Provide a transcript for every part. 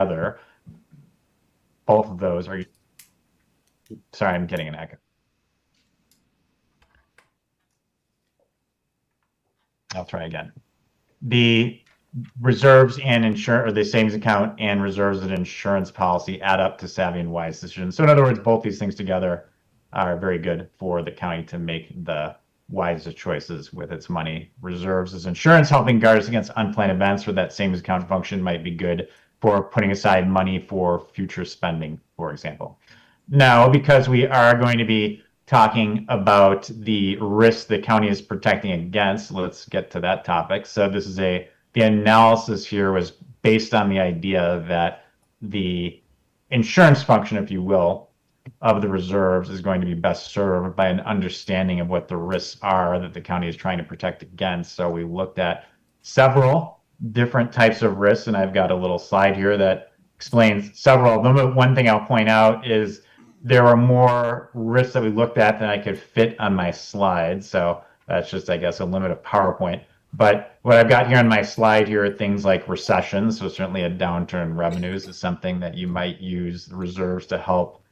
together, both of those are, sorry, I'm getting an echo. I'll try again. The reserves and insurance, or the savings account and reserves and insurance policy add up to savvy and wise decisions. So in other words, both these things together are very good for the county to make the wisest choices with its money. Reserves as insurance, helping guard us against unplanned events, or that savings account function might be good for putting aside money for future spending, for example. Now, because we are going to be talking about the risk the county is protecting against, let's get to that topic. So this is the analysis here was based on the idea that the insurance function, if you will, of the reserves is going to be best served by an understanding of what the risks are that the county is trying to protect against. So we looked at several different types of risks, and I've got a little slide here that explains several of them. But one thing I'll point out is there were more risks that we looked at than I could fit on my slide. So that's just, I guess, a limit of PowerPoint. But what I've got here on my slide here are things like recession. So certainly a downturn in revenues is something that you might use the reserves to help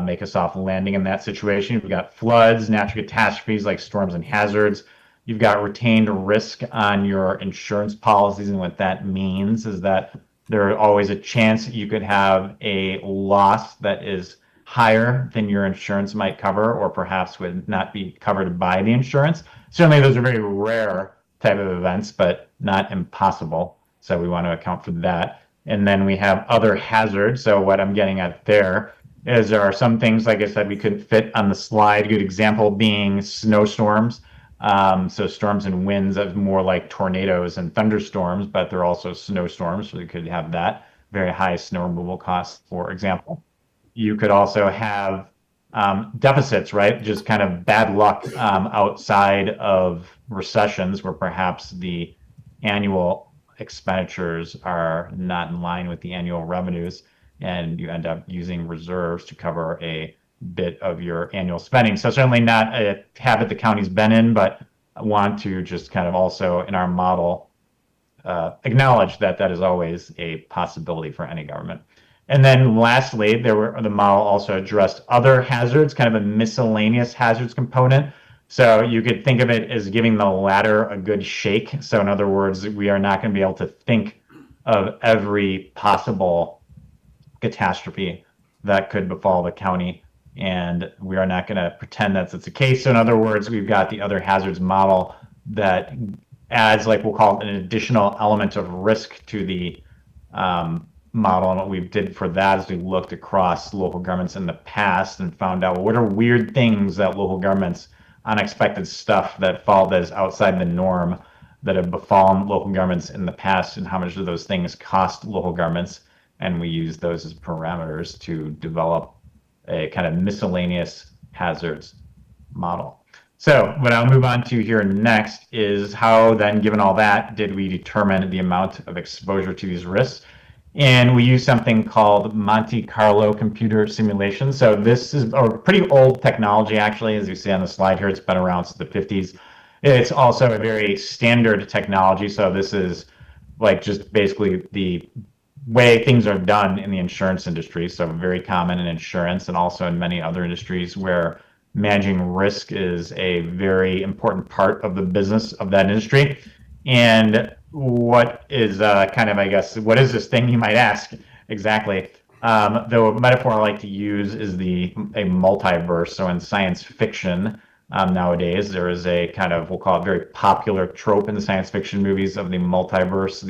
make a soft landing in that situation. You've got floods, natural catastrophes like storms and hazards. You've got retained risk on your insurance policies. And what that means is that there are always a chance that you could have a loss that is higher than your insurance might cover, or perhaps would not be covered by the insurance. Certainly those are very rare type of events, but not impossible. So we want to account for that. And then we have other hazards. So what I'm getting at there is there are some things, like I said, we couldn't fit on the slide. A good example being snowstorms. So storms and winds of more like tornadoes and thunderstorms, but they're also snowstorms. So you could have that very high snow removal costs, for example. You could also have deficits, right? Just kind of bad luck outside of recessions where perhaps the annual expenditures are not in line with the annual revenues, and you end up using reserves to cover a bit of your annual spending. So certainly not a habit the county's been in, but I want to just kind of also in our model acknowledge that that is always a possibility for any government. And then lastly, the model also addressed other hazards, kind of a miscellaneous hazards component. So you could think of it as giving the ladder a good shake. So in other words, we are not going to be able to think of every possible catastrophe that could befall the county, and we are not going to pretend that's the case. So in other words, we've got the other hazards model that adds, like we'll call it, an additional element of risk to the model. And what we did for that is we looked across local governments in the past and found out, well, what are weird things that local governments, unexpected stuff that fall that is outside the norm that have befallen local governments in the past, and how much do those things cost local governments? And we use those as parameters to develop a kind of miscellaneous hazards model. So what I'll move on to here next is how then, given all that, did we determine the amount of exposure to these risks? And we use something called Monte Carlo computer simulation. So this is a pretty old technology, actually, as you see on the slide here. It's been around since the 50s. It's also a very standard technology. So this is like just basically the way things are done in the insurance industry. So very common in insurance and also in many other industries where managing risk is a very important part of the business of that industry. And what is kind of, I guess, what is this thing, you might ask? Exactly. The metaphor I like to use is a multiverse. So in science fiction nowadays, there is a kind of, we'll call it, very popular trope in the science fiction movies of the multiverse.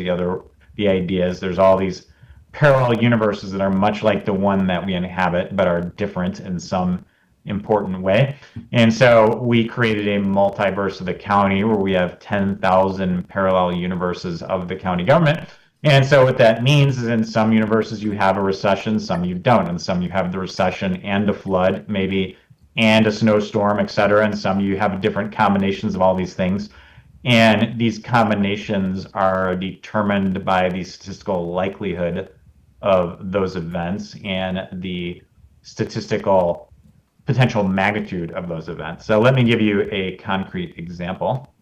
The idea is there's all these parallel universes that are much like the one that we inhabit, but are different in some important way. And so we created a multiverse of the county where we have 10,000 parallel universes of the county government. And so what that means is in some universes you have a recession, some you don't. And some you have the recession and a flood, maybe, and a snowstorm, et cetera. And some you have different combinations of all these things. And these combinations are determined by the statistical likelihood of those events and the statistical potential magnitude of those events. So let me give you a concrete example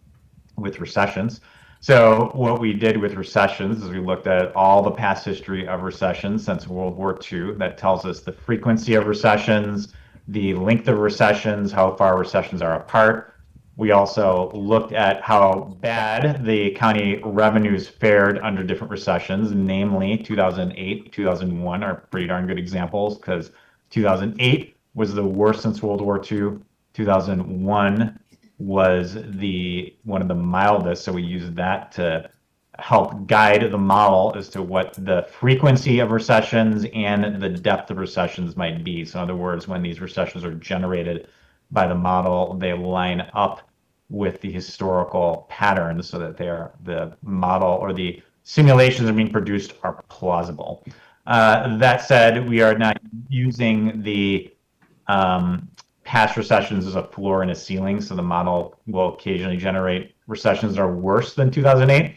with recessions. So what we did with recessions is we looked at all the past history of recessions since World War II. That tells us the frequency of recessions, the length of recessions, how far recessions are apart. We also looked at how bad the county revenues fared under different recessions, namely 2008, 2001 are pretty darn good examples because 2008 was the worst since World War II. 2001 was one of the mildest, so we used that to help guide the model as to what the frequency of recessions and the depth of recessions might be. So in other words, when these recessions are generated by the model, they line up with the historical patterns so that the model or the simulations are being produced are plausible. That said, we are not using the past recessions as a floor and a ceiling, so the model will occasionally generate recessions that are worse than 2008.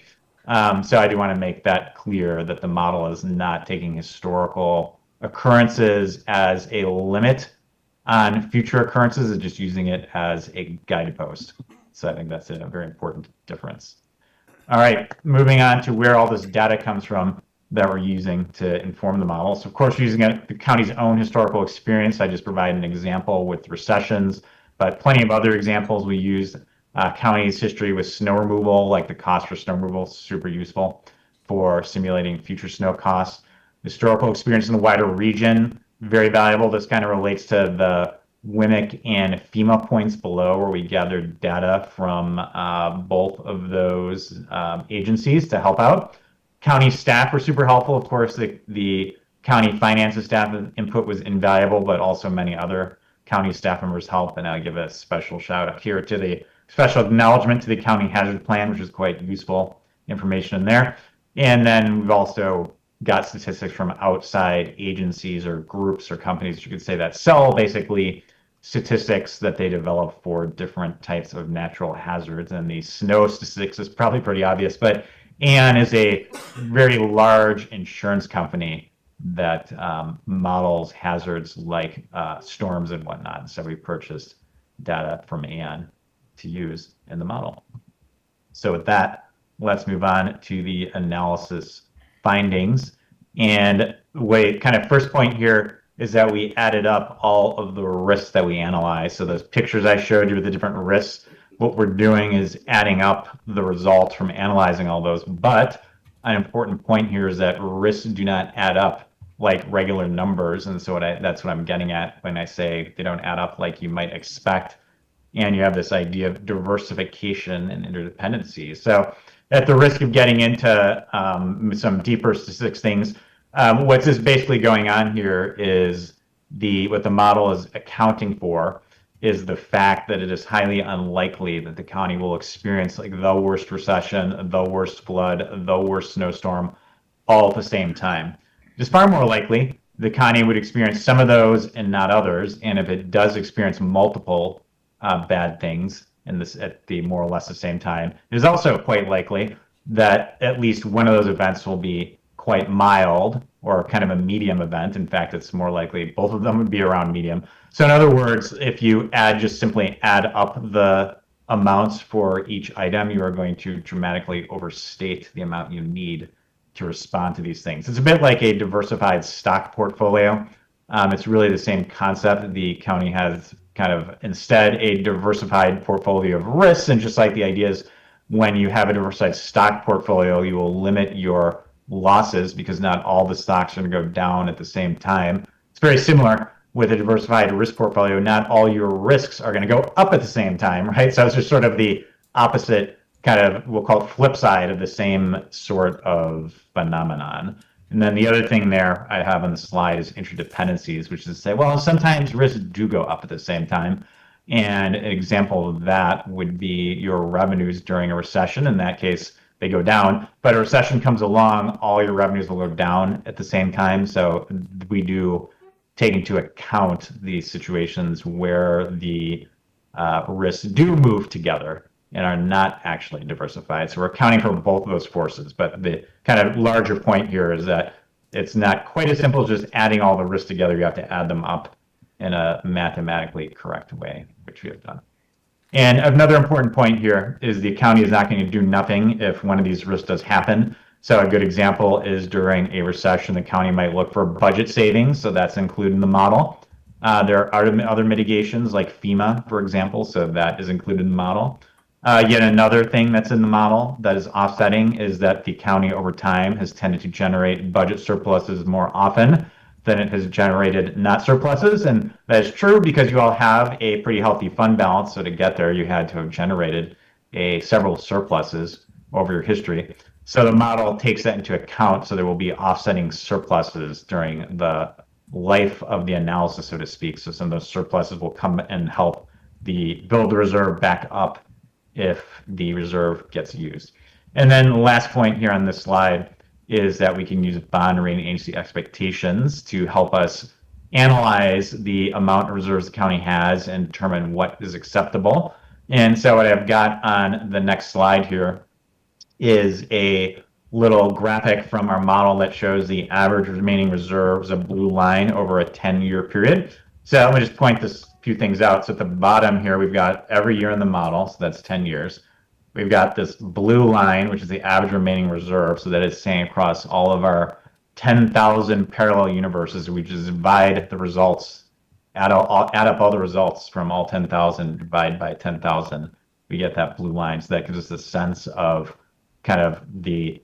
So I do want to make that clear that the model is not taking historical occurrences as a limit on future occurrences, it's just using it as a guidepost. So I think that's a very important difference. All right, moving on to where all this data comes from that we're using to inform the model. So of course, using the county's own historical experience. I just provided an example with recessions, but plenty of other examples. We used county's history with snow removal, like the cost for snow removal, super useful for simulating future snow costs. Historical experience in the wider region, very valuable. This kind of relates to the WMIC and FEMA points below, where we gathered data from both of those agencies to help out. County staff were super helpful. Of course, the county finances staff input was invaluable, but also many other county staff members helped. And I'll give a special shout out here to the special acknowledgement to the county hazard plan, which is quite useful information in there. And then we've also got statistics from outside agencies or groups or companies, you could say, that sell basically statistics that they develop for different types of natural hazards. And the snow statistics is probably pretty obvious, but Ann is a very large insurance company that models hazards like storms and whatnot. So we purchased data from Ann to use in the model. So with that, let's move on to the analysis findings. And kind of first point here is that we added up all of the risks that we analyzed. So those pictures I showed you with the different risks, what we're doing is adding up the results from analyzing all those. But an important point here is that risks do not add up like regular numbers. And so that's what I'm getting at when I say they don't add up like you might expect. And you have this idea of diversification and interdependency. So at the risk of getting into some deeper statistics things, what's just basically going on here is what the model is accounting for is the fact that it is highly unlikely that the county will experience like the worst recession, the worst flood, the worst snowstorm all at the same time. It's far more likely the county would experience some of those and not others. And if it does experience multiple bad things at the more or less the same time, it is also quite likely that at least one of those events will be quite mild or kind of a medium event. In fact, it's more likely both of them would be around medium. So in other words, if you just simply add up the amounts for each item, you are going to dramatically overstate the amount you need to respond to these things. It's a bit like a diversified stock portfolio. It's really the same concept. The county has kind of instead a diversified portfolio of risks. And just like the idea is when you have a diversified stock portfolio, you will limit your losses because not all the stocks are going to go down at the same time. It's very similar with a diversified risk portfolio. Not all your risks are going to go up at the same time, right? So it's just sort of the opposite kind of, we'll call it flip side of the same sort of phenomenon. And then the other thing there I have on the slide is interdependencies, which is to say, well, sometimes risks do go up at the same time. And an example of that would be your revenues during a recession. In that case, they go down, but a recession comes along, all your revenues will go down at the same time. So we do take into account these situations where the risks do move together and are not actually diversified. So we're accounting for both of those forces. But the kind of larger point here is that it's not quite as simple as just adding all the risks together. You have to add them up in a mathematically correct way, which we have done. And another important point here is the county is not going to do nothing if one of these risks does happen. So a good example is during a recession, the county might look for budget savings. So that's included in the model. There are other mitigations like FEMA, for example. So that is included in the model. Yet another thing that's in the model that is offsetting is that the county over time has tended to generate budget surpluses more often than it has generated not surpluses. And that is true because you all have a pretty healthy fund balance. So to get there, you had to have generated several surpluses over your history. So the model takes that into account. So there will be offsetting surpluses during the life of the analysis, so to speak. So some of those surpluses will come and help build the reserve back up if the reserve gets used. And then the last point here on this slide is that we can use bond rating agency expectations to help us analyze the amount of reserves the county has and determine what is acceptable. And so what I've got on the next slide here is a little graphic from our model that shows the average remaining reserves, a blue line over a 10-year period. So let me just point this few things out. So at the bottom here, we've got every year in the model, so that's 10 years. We've got this blue line, which is the average remaining reserve. So that is saying across all of our 10,000 parallel universes, we just divide the results, add up all the results from all 10,000, divide by 10,000. We get that blue line. So that gives us a sense of kind of the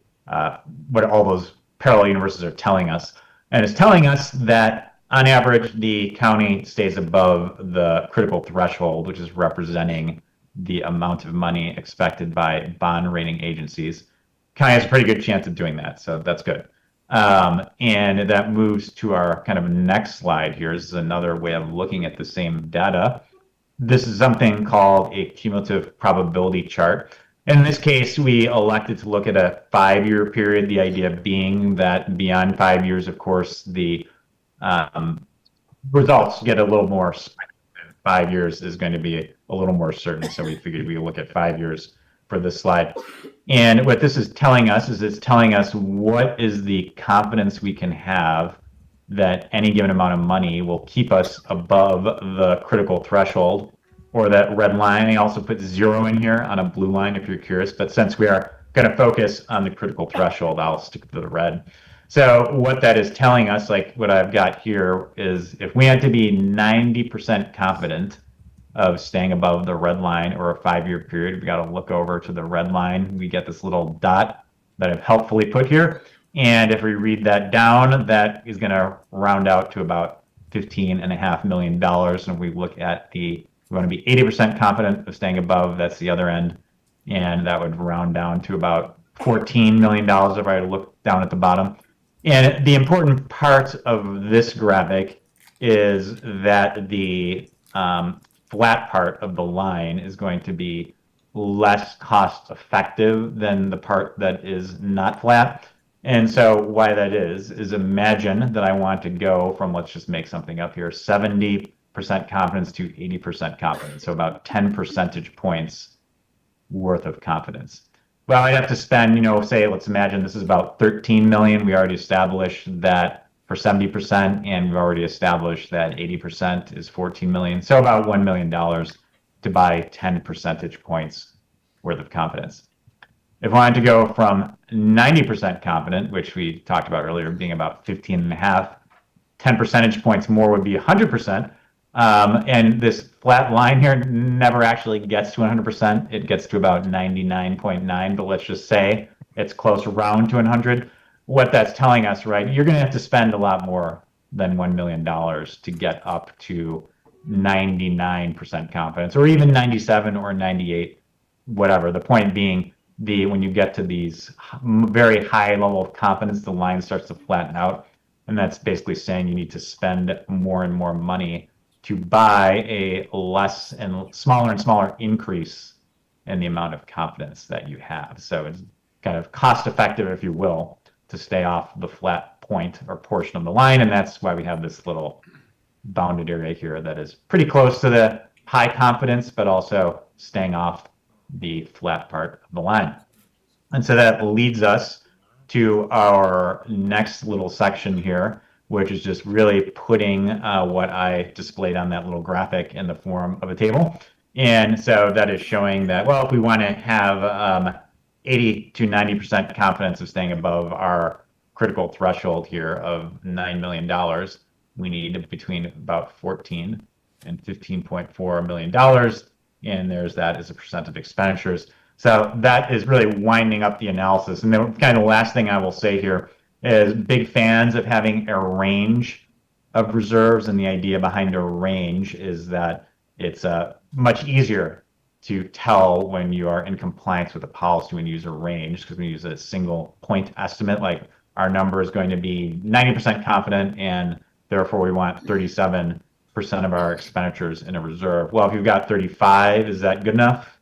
what all those parallel universes are telling us. And it's telling us that on average, the county stays above the critical threshold, which is representing the amount of money expected by bond rating agencies. County has a pretty good chance of doing that, so that's good. And that moves to our kind of next slide here. This is another way of looking at the same data. This is something called a cumulative probability chart. In this case, we elected to look at a 5-year period, the idea being that beyond 5 years, of course, the results get a little more. 5 years is going to be a little more certain. So we figured we would look at 5 years for this slide. And what this is telling us is it's telling us what is the confidence we can have that any given amount of money will keep us above the critical threshold, or that red line. I also put 0 in here on a blue line if you're curious. But since we are going to focus on the critical threshold, I'll stick to the red. So what that is telling us, like what I've got here, is if we had to be 90% confident of staying above the red line or a 5-year period, we got to look over to the red line. We get this little dot that I've helpfully put here. And if we read that down, that is going to round out to about $15.5 million. And if we look at we want to be 80% confident of staying above, that's the other end. And that would round down to about $14 million if I look down at the bottom. And the important part of this graphic is that the flat part of the line is going to be less cost effective than the part that is not flat. And so why that is imagine that I want to go from, let's just make something up here, 70% confidence to 80% confidence. So about 10 percentage points worth of confidence. Well, I'd have to spend, say, let's imagine this is about 13 million. We already established that for 70%, and we've already established that 80% is 14 million. So about $1 million to buy 10 percentage points worth of confidence. If I wanted to go from 90% confident, which we talked about earlier being about 15.5, 10 percentage points more would be 100%. And this flat line here never actually gets to 100%. It gets to about 99.9, but let's just say it's close around to 100. What that's telling us, right, you're going to have to spend a lot more than $1 million to get up to 99% confidence, or even 97 or 98, whatever. The point being, when you get to these very high level of confidence, the line starts to flatten out. And that's basically saying you need to spend more and more money to buy a less and smaller increase in the amount of confidence that you have. So it's kind of cost effective, if you will, to stay off the flat point or portion of the line. And that's why we have this little bounded area here that is pretty close to the high confidence, but also staying off the flat part of the line. And so that leads us to our next little section here, which is just really putting what I displayed on that little graphic in the form of a table. And so that is showing that, well, if we want to have 80 to 90% confidence of staying above our critical threshold here of $9 million, we need between about 14 and $15.4 million. And there's that as a percent of expenditures. So that is really winding up the analysis. And then kind of the last thing I will say here is big fans of having a range of reserves. And the idea behind a range is that it's much easier to tell when you are in compliance with the policy when you use a range, because we use a single point estimate, like our number is going to be 90% confident and therefore we want 37% of our expenditures in a reserve. Well, if you've got 35, is that good enough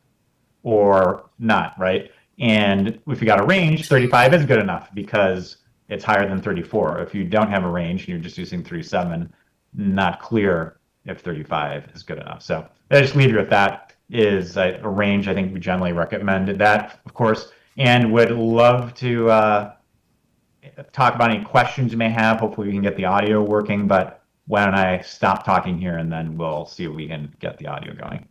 or not, right? And if you got a range, 35 is good enough because it's higher than 34. If you don't have a range and you're just using 37, not clear if 35 is good enough. So I just leave you with that. Is a range. I think we generally recommend that, of course, and would love to talk about any questions you may have. Hopefully we can get the audio working, but why don't I stop talking here and then we'll see if we can get the audio going.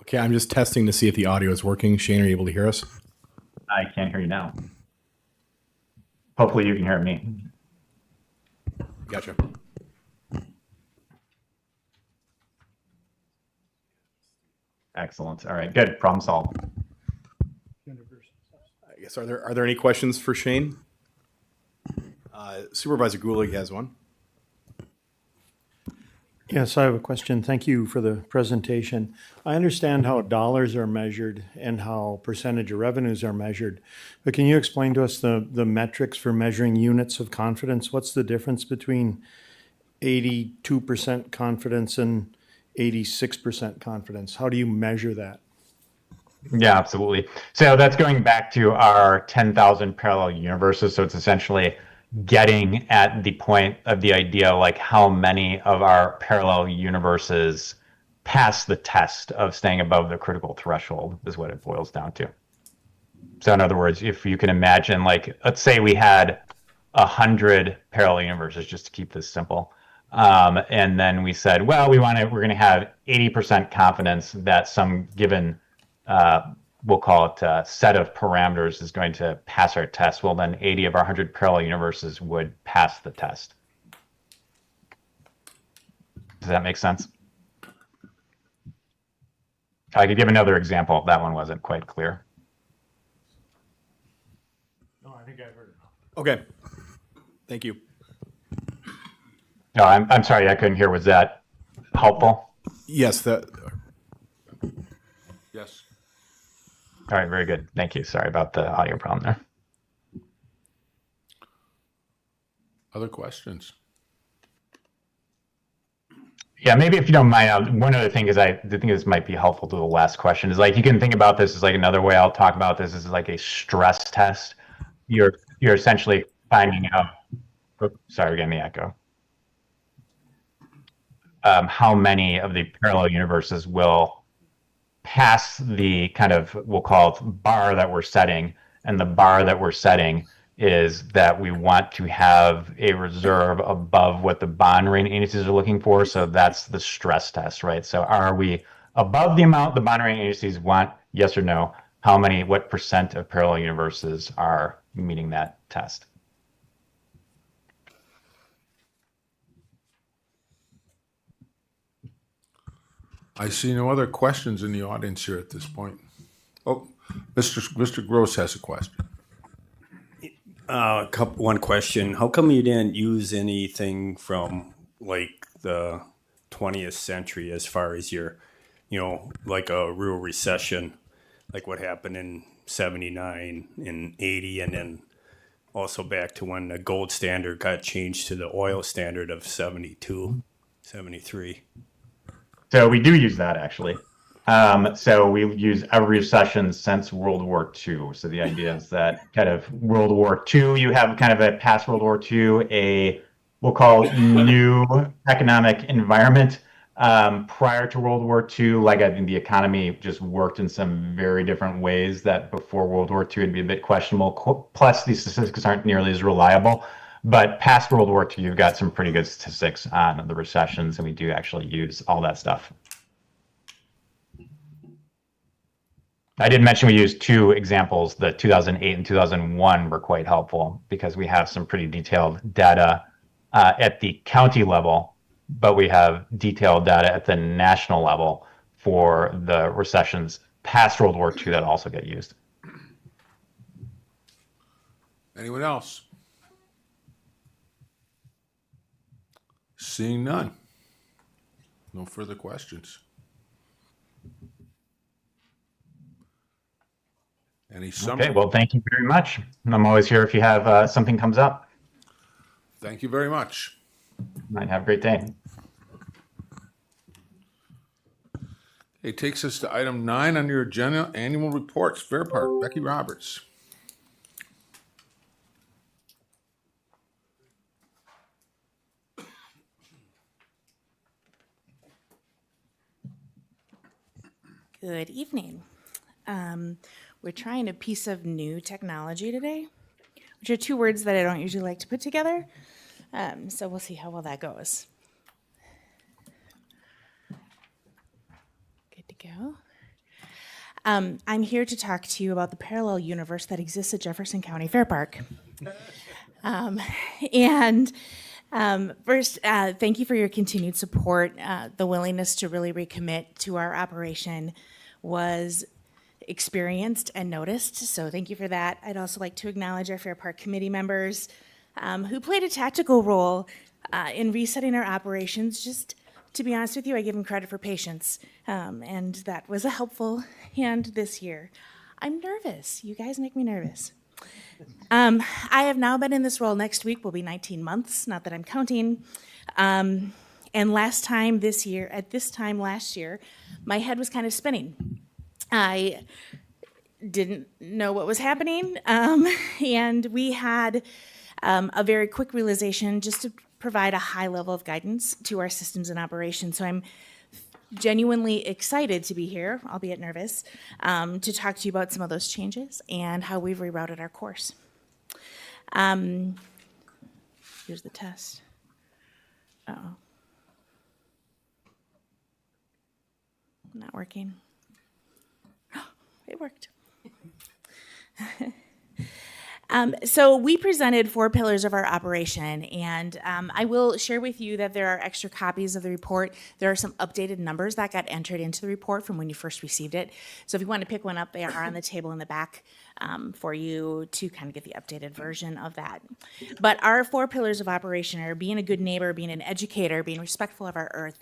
Okay, I'm just testing to see if the audio is working. Shane, are you able to hear us? I can't hear you now. Hopefully you can hear me. Gotcha. Excellent. All right, good. Problem solved. I guess are there any questions for Shane? Supervisor Gulig has one. Yes, I have a question. Thank you for the presentation. I understand how dollars are measured and how percentage of revenues are measured, but can you explain to us the metrics for measuring units of confidence? What's the difference between 82% confidence and 86% confidence? How do you measure that? Yeah, absolutely. So that's going back to our 10,000 parallel universes. So it's essentially getting at the point of the idea, like how many of our parallel universes pass the test of staying above the critical threshold is what it boils down to. So in other words, if you can imagine, like, let's say we had 100 parallel universes, just to keep this simple. And then we said, well, we're going to have 80% confidence that some given we'll call it a set of parameters is going to pass our test. Well, then 80 of our 100 parallel universes would pass the test. Does that make sense? I could give another example if that one wasn't quite clear. No, I think I've heard it. Okay. Thank you. No, I'm sorry, I couldn't hear. Was that helpful? Yes, Yes. All right, very good. Thank you. Sorry about the audio problem there. Other questions? Yeah, maybe if you don't mind, one other thing is I think this might be helpful to the last question is like you can think about this as like another way I'll talk about this is like a stress test. You're essentially finding out. Oops, sorry, we're getting the echo. How many of the parallel universes will pass the kind of, we'll call it bar that we're setting. And the bar that we're setting is that we want to have a reserve above what the bond rating agencies are looking for. So that's the stress test, right? So are we above the amount the bond rating agencies want? Yes or no? What percent of parallel universes are meeting that test? I see no other questions in the audience here at this point. Oh, Mr. Gross has a question. One question. How come you didn't use anything from like the 20th century as far as your, like a real recession, like what happened in 79 and 80, and then also back to when the gold standard got changed to the oil standard of 72, 73? So we do use that actually. So we use every recession since World War II. So the idea is that kind of World War II, you have kind of a past World War II, we'll call new economic environment. Prior to World War II, like I think the economy just worked in some very different ways that before World War II would be a bit questionable. Plus, these statistics aren't nearly as reliable. But past World War II, you've got some pretty good statistics on the recessions, and we do actually use all that stuff. I did mention we used two examples. The 2008 and 2001 were quite helpful because we have some pretty detailed data at the county level, but we have detailed data at the national level for the recessions past World War II that also get used. Anyone else? Seeing none. No further questions. Any summary? Okay, well, thank you very much. I'm always here if you have something comes up. Thank you very much. Have a great day. It takes us to item 9 on your agenda, annual reports, Fair Park. Becky Roberts. Good evening. We're trying a piece of new technology today, which are two words that I don't usually like to put together. So we'll see how well that goes. Good to go. I'm here to talk to you about the parallel universe that exists at Jefferson County Fair Park. First, thank you for your continued support. The willingness to really recommit to our operation was experienced and noticed, so thank you for that. I'd also like to acknowledge our Fair Park committee members who played a tactical role in resetting our operations. Just to be honest with you, I give them credit for patience, and that was a helpful hand this year. I'm nervous. You guys make me nervous. I have now been in this role. Next week will be 19 months, not that I'm counting. And at this time last year, my head was kind of spinning. I didn't know what was happening, and we had a very quick realization just to provide a high level of guidance to our systems and operations. So I'm genuinely excited to be here, albeit nervous, to talk to you about some of those changes and how we've rerouted our course. Here's the test. Uh-oh. Not working. It worked. So we presented 4 pillars of our operation, and I will share with you that there are extra copies of the report. There are some updated numbers that got entered into the report from when you first received it. So if you want to pick one up, they are on the table in the back for you to kind of get the updated version of that. But our 4 pillars of operation are being a good neighbor, being an educator, being respectful of our earth,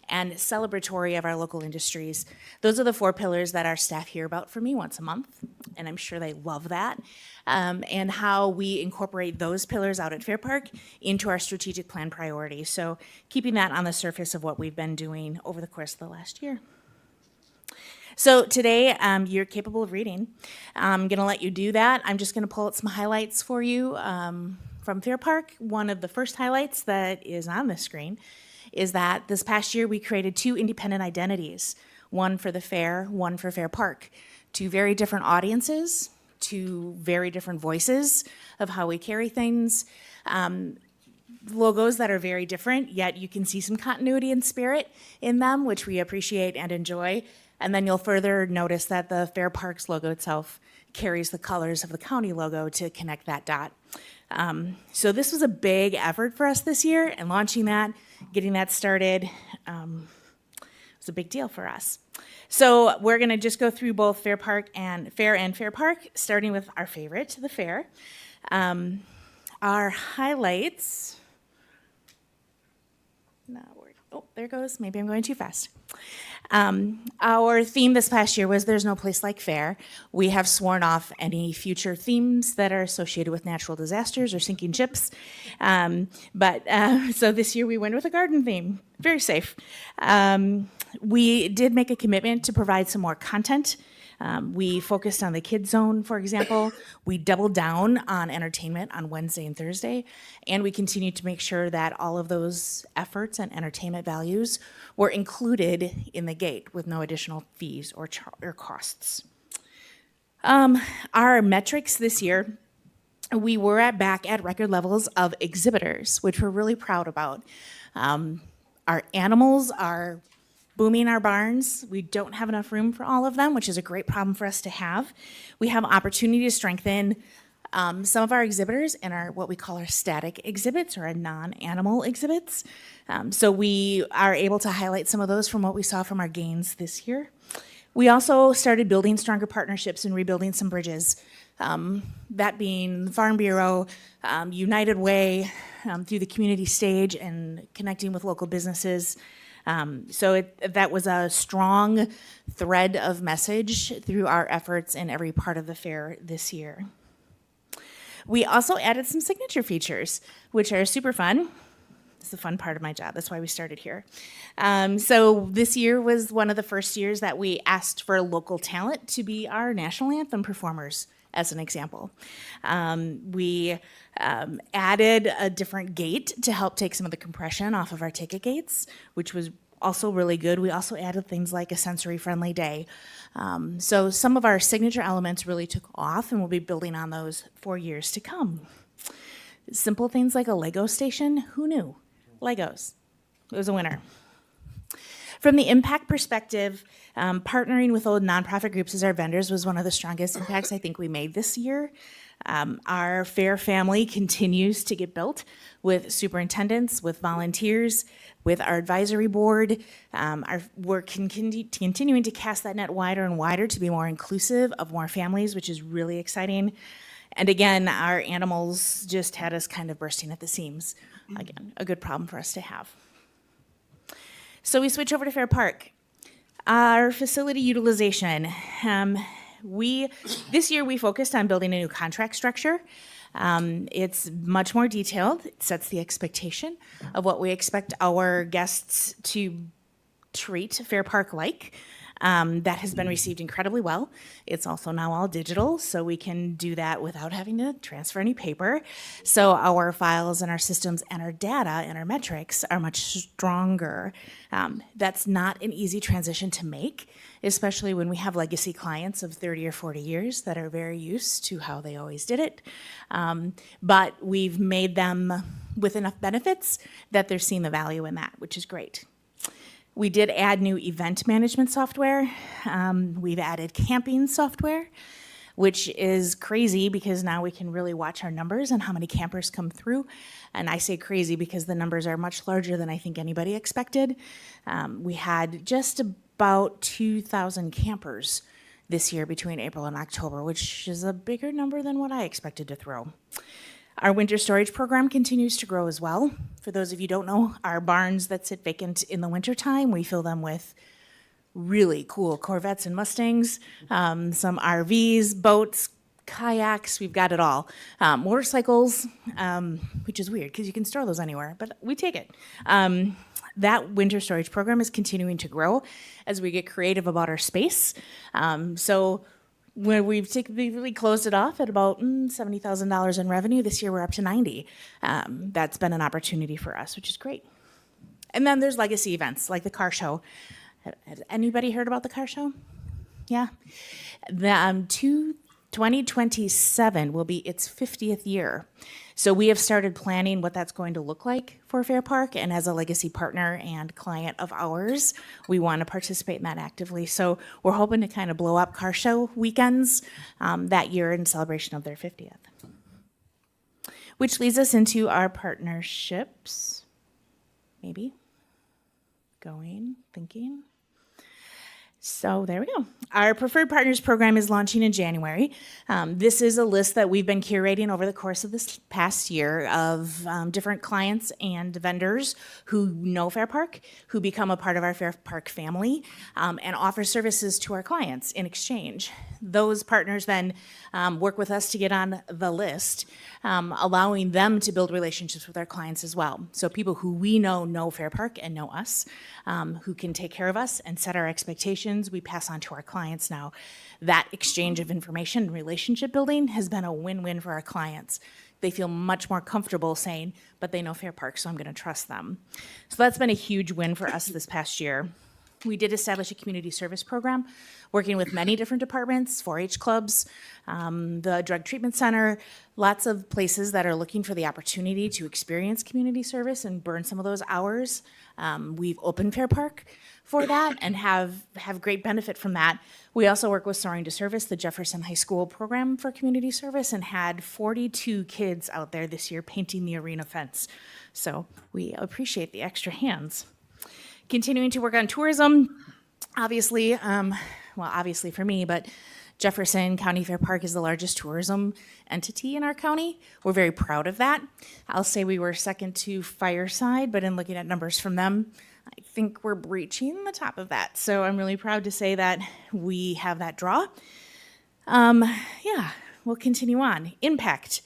and celebratory of our local industries. Those are the 4 pillars that our staff hear about from me once a month, and I'm sure they love that. And how we incorporate those pillars out at Fair Park into our strategic plan priorities. So keeping that on the surface of what we've been doing over the course of the last year. So today, you're capable of reading. I'm going to let you do that. I'm just going to pull out some highlights for you from Fair Park. One of the first highlights that is on the screen is that this past year we created 2 independent identities, one for the fair, one for Fair Park. 2 very different audiences, 2 very different voices of how we carry things, logos that are very different, yet you can see some continuity and spirit in them, which we appreciate and enjoy. And then you'll further notice that the Fair Parks logo itself carries the colors of the county logo to connect that dot. So this was a big effort for us this year, and launching that, getting that started, was a big deal for us. So we're going to just go through both Fair and Fair Park, starting with our favorite, the fair. Our highlights. Oh, there it goes. Maybe I'm going too fast. Our theme this past year was There's No Place Like Fair. We have sworn off any future themes that are associated with natural disasters or sinking ships. So this year we went with a garden theme. Very safe. We did make a commitment to provide some more content We focused on the kids zone, for example. We doubled down on entertainment on Wednesday and Thursday, and we continued to make sure that all of those efforts and entertainment values were included in the gate with no additional fees or costs. Our metrics this year, we were back at record levels of exhibitors, which we're really proud about. Our animals are booming our barns. We don't have enough room for all of them, which is a great problem for us to have. We have opportunity to strengthen some of our exhibitors in our what we call our static exhibits or our non-animal exhibits. So we are able to highlight some of those from what we saw from our gains this year. We also started building stronger partnerships and rebuilding some bridges. That being Farm Bureau, United Way, through the community stage and connecting with local businesses. That was a strong thread of message through our efforts in every part of the fair this year. We also added some signature features, which are super fun. It's the fun part of my job. That's why we started here. So this year was one of the first years that we asked for local talent to be our national anthem performers, as an example. We added a different gate to help take some of the compression off of our ticket gates, which was also really good. We also added things like a sensory-friendly day. So some of our signature elements really took off, and we'll be building on those for years to come. Simple things like a Lego station, who knew? Legos. It was a winner. From the impact perspective, partnering with old nonprofit groups as our vendors was one of the strongest impacts I think we made this year. Our fair family continues to get built with superintendents, with volunteers, with our advisory board. We're continuing to cast that net wider and wider to be more inclusive of more families, which is really exciting. And again, our animals just had us kind of bursting at the seams. Again, a good problem for us to have. So we switch over to Fair Park. Our facility utilization. This year we focused on building a new contract structure. It's much more detailed. It sets the expectation of what we expect our guests to treat Fair Park like. That has been received incredibly well. It's also now all digital, so we can do that without having to transfer any paper. So our files and our systems and our data and our metrics are much stronger. That's not an easy transition to make, especially when we have legacy clients of 30 or 40 years that are very used to how they always did it. But we've made them with enough benefits that they're seeing the value in that, which is great. We did add new event management software. We've added camping software, which is crazy because now we can really watch our numbers and how many campers come through. And I say crazy because the numbers are much larger than I think anybody expected. We had just about 2,000 campers this year between April and October, which is a bigger number than what I expected to throw. Our winter storage program continues to grow as well. For those of you who don't know, our barns that sit vacant in the wintertime, we fill them with really cool Corvettes and Mustangs, some RVs, boats, kayaks, we've got it all. Motorcycles, which is weird because you can store those anywhere, but we take it. That winter storage program is continuing to grow as we get creative about our space. So when we've really closed it off at about $70,000 in revenue, this year we're up to 90. That's been an opportunity for us, which is great. And then there's legacy events like the car show. Has anybody heard about the car show? Yeah. The 2027 will be its 50th year. So we have started planning what that's going to look like for Fair Park, and as a legacy partner and client of ours, we want to participate in that actively. So we're hoping to kind of blow up car show weekends that year in celebration of their 50th. Which leads us into our partnerships. Maybe. Thinking. So there we go. Our Preferred Partners program is launching in January. This is a list that we've been curating over the course of this past year of different clients and vendors who know Fair Park, who become a part of our Fair Park family, and offer services to our clients in exchange. Those partners then work with us to get on the list, allowing them to build relationships with our clients as well. So people who we know Fair Park and know us, who can take care of us and set our expectations, we pass on to our clients. clients now. That exchange of information and relationship building has been a win-win for our clients. They feel much more comfortable saying, but they know Fair Park, so I'm going to trust them. So that's been a huge win for us this past year. We did establish a community service program, working with many different departments, 4-H clubs, the drug treatment center, lots of places that are looking for the opportunity to experience community service and burn some of those hours. We've opened Fair Park for that and have great benefit from that. We also work with Soaring to Service, the Jefferson High School program for community service, and had 42 kids out there this year painting the arena fence. So we appreciate the extra hands. Continuing to work on tourism, obviously, obviously for me, but Jefferson County Fair Park is the largest tourism entity in our county. We're very proud of that. I'll say we were second to Fireside, but in looking at numbers from them, I think we're breaching the top of that. So I'm really proud to say that we have that draw. We'll continue on. Impact.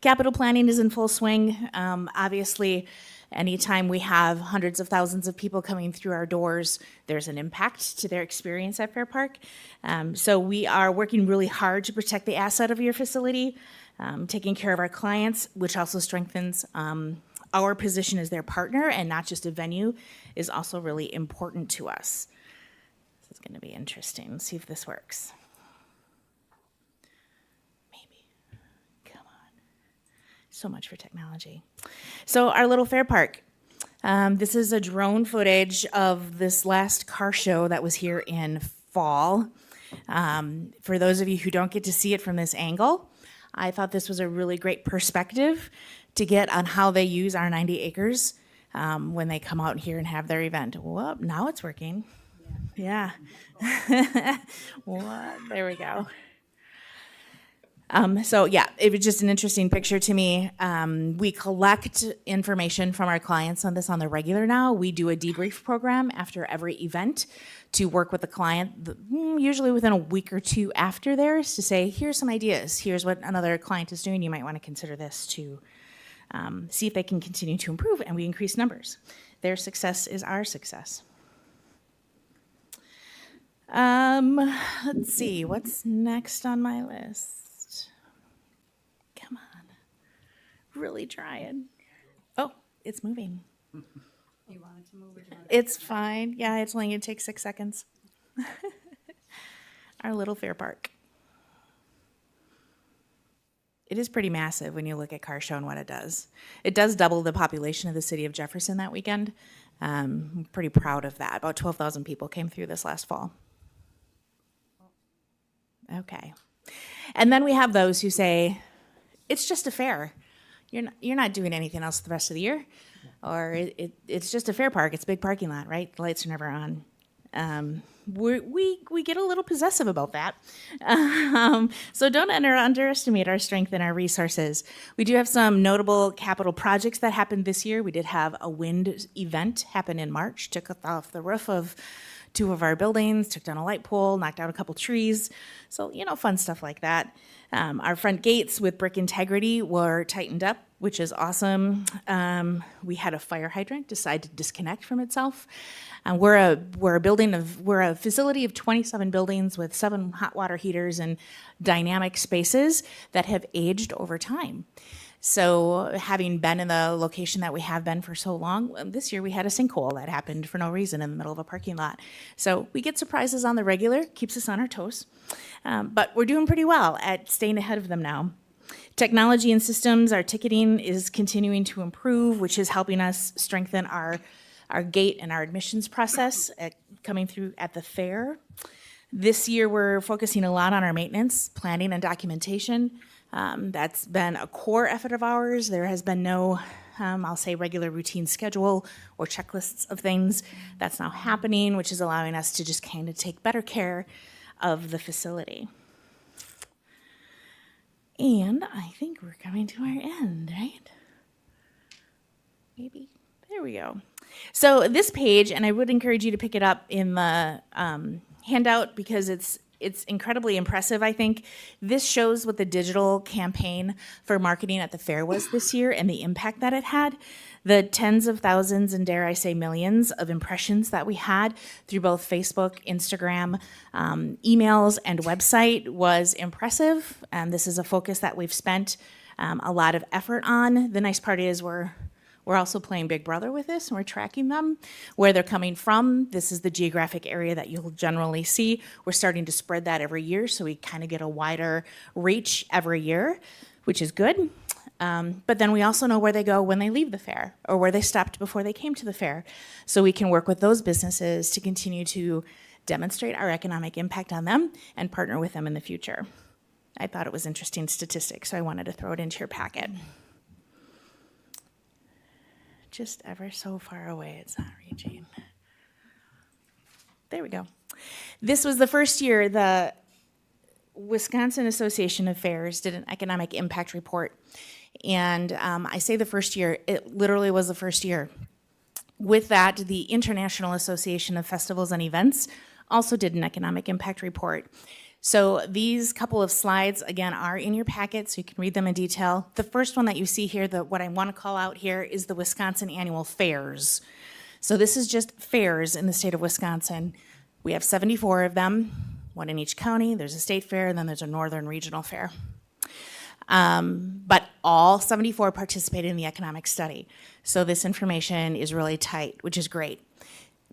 Capital planning is in full swing. Obviously, anytime we have hundreds of thousands of people coming through our doors, there's an impact to their experience at Fair Park. So we are working really hard to protect the asset of your facility, taking care of our clients, which also strengthens our position as their partner and not just a venue, is also really important to us. This is going to be interesting. Let's see if this works. Maybe. Come on. So much for technology. So our little Fair Park. This is a drone footage of this last car show that was here in fall. For those of you who don't get to see it from this angle, I thought this was a really great perspective to get on how they use our 90 acres when they come out here and have their event. Well, now it's working. Yeah. There we go. It was just an interesting picture to me. We collect information from our clients on this on the regular now. We do a debrief program after every event to work with the client, usually within a week or two after theirs, to say, here's some ideas. Here's what another client is doing. You might want to consider this to see if they can continue to improve, and we increase numbers. Their success is our success. Let's see, what's next on my list? Come on. Really trying. Oh, it's moving. You want it to move? It's fine. Yeah, it's only going to take 6 seconds. Our little Fair Park. It is pretty massive when you look at Car Show and what it does. It does double the population of the city of Jefferson that weekend. I'm pretty proud of that. About 12,000 people came through this last fall. Okay. And then we have those who say, it's just a fair. You're not doing anything else the rest of the year. Or it's just a fair park. It's a big parking lot, right? The lights are never on. We get a little possessive about that. So don't underestimate our strength and our resources. We do have some notable capital projects that happened this year. We did have a wind event happen in March, took off the roof of 2 of our buildings, took down a light pole, knocked down a couple trees. So, fun stuff like that. Our front gates with brick integrity were tightened up, which is awesome. We had a fire hydrant decide to disconnect from itself. We're a facility of 27 buildings with 7 hot water heaters and dynamic spaces that have aged over time. So having been in the location that we have been for so long, this year we had a sinkhole that happened for no reason in the middle of a parking lot. So we get surprises on the regular, keeps us on our toes. But we're doing pretty well at staying ahead of them now. Technology and systems, our ticketing is continuing to improve, which is helping us strengthen our gate and our admissions process coming through at the fair. This year, we're focusing a lot on our maintenance, planning, and documentation. That's been a core effort of ours. There has been no, I'll say, regular routine schedule or checklists of things. That's now happening, which is allowing us to just kind of take better care of the facility. And I think we're coming to our end, right? Maybe. There we go. So this page, and I would encourage you to pick it up in the handout because it's it's incredibly impressive, I think. This shows what the digital campaign for marketing at the fair was this year and the impact that it had. The tens of thousands and dare I say millions of impressions that we had through both Facebook, Instagram, emails, and website was impressive. And this is a focus that we've spent a lot of effort on. The nice part is we're also playing Big Brother with this, and we're tracking them, where they're coming from. This is the geographic area that you'll generally see. We're starting to spread that every year, so we kind of get a wider reach every year, which is good. But then we also know where they go when they leave the fair, or where they stopped before they came to the fair. So we can work with those businesses to continue to demonstrate our economic impact on them and partner with them in the future. I thought it was interesting statistics, so I wanted to throw it into your packet. Just ever so far away, it's not reaching. There we go. This was the first year the Wisconsin Association of Fairs did an economic impact report. And I say the first year, it literally was the first year. With that, the International Association of Festivals and Events also did an economic impact report. So these couple of slides, again, are in your packet, so you can read them in detail. The first one that you see here, what I want to call out here, is the Wisconsin Annual Fairs. So this is just fairs in the state of Wisconsin. We have 74 of them, one in each county. There's a state fair, and then there's a northern regional fair. But all 74 participated in the economic study. So this information is really tight, which is great.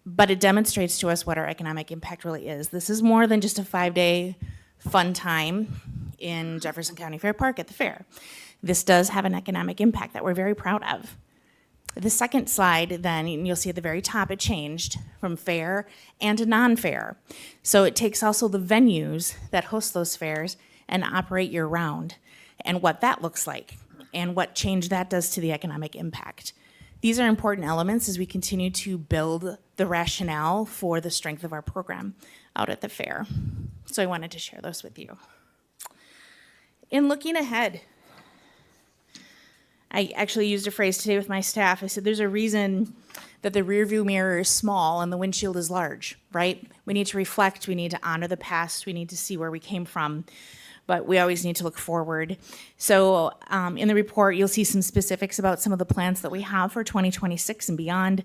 But it demonstrates to us what our economic impact really is. This is more than just a 5-day fun time in Jefferson County Fair Park at the fair. This does have an economic impact that we're very proud of. The second slide, then, you'll see at the very top, it changed from fair and to non-fair. So it takes also the venues that host those fairs and operate year-round, and what that looks like, and what change that does to the economic impact. These are important elements as we continue to build the rationale for the strength of our program out at the fair. So I wanted to share those with you. In looking ahead, I actually used a phrase today with my staff. I said, there's a reason that the rearview mirror is small and the windshield is large, right? We need to reflect, we need to honor the past, we need to see where we came from, but we always need to look forward. So in the report, you'll see some specifics about some of the plans that we have for 2026 and beyond,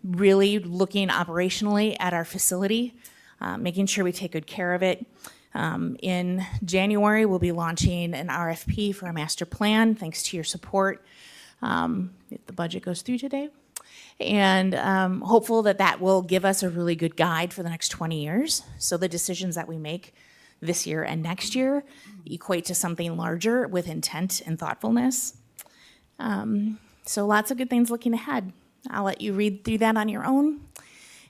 really looking operationally at our facility, making sure we take good care of it. In January, we'll be launching an RFP for a master plan, thanks to your support, if the budget goes through today. And hopeful that that will give us a really good guide for the next 20 years. So the decisions that we make this year and next year equate to something larger with intent and thoughtfulness. So lots of good things looking ahead. I'll let you read through that on your own.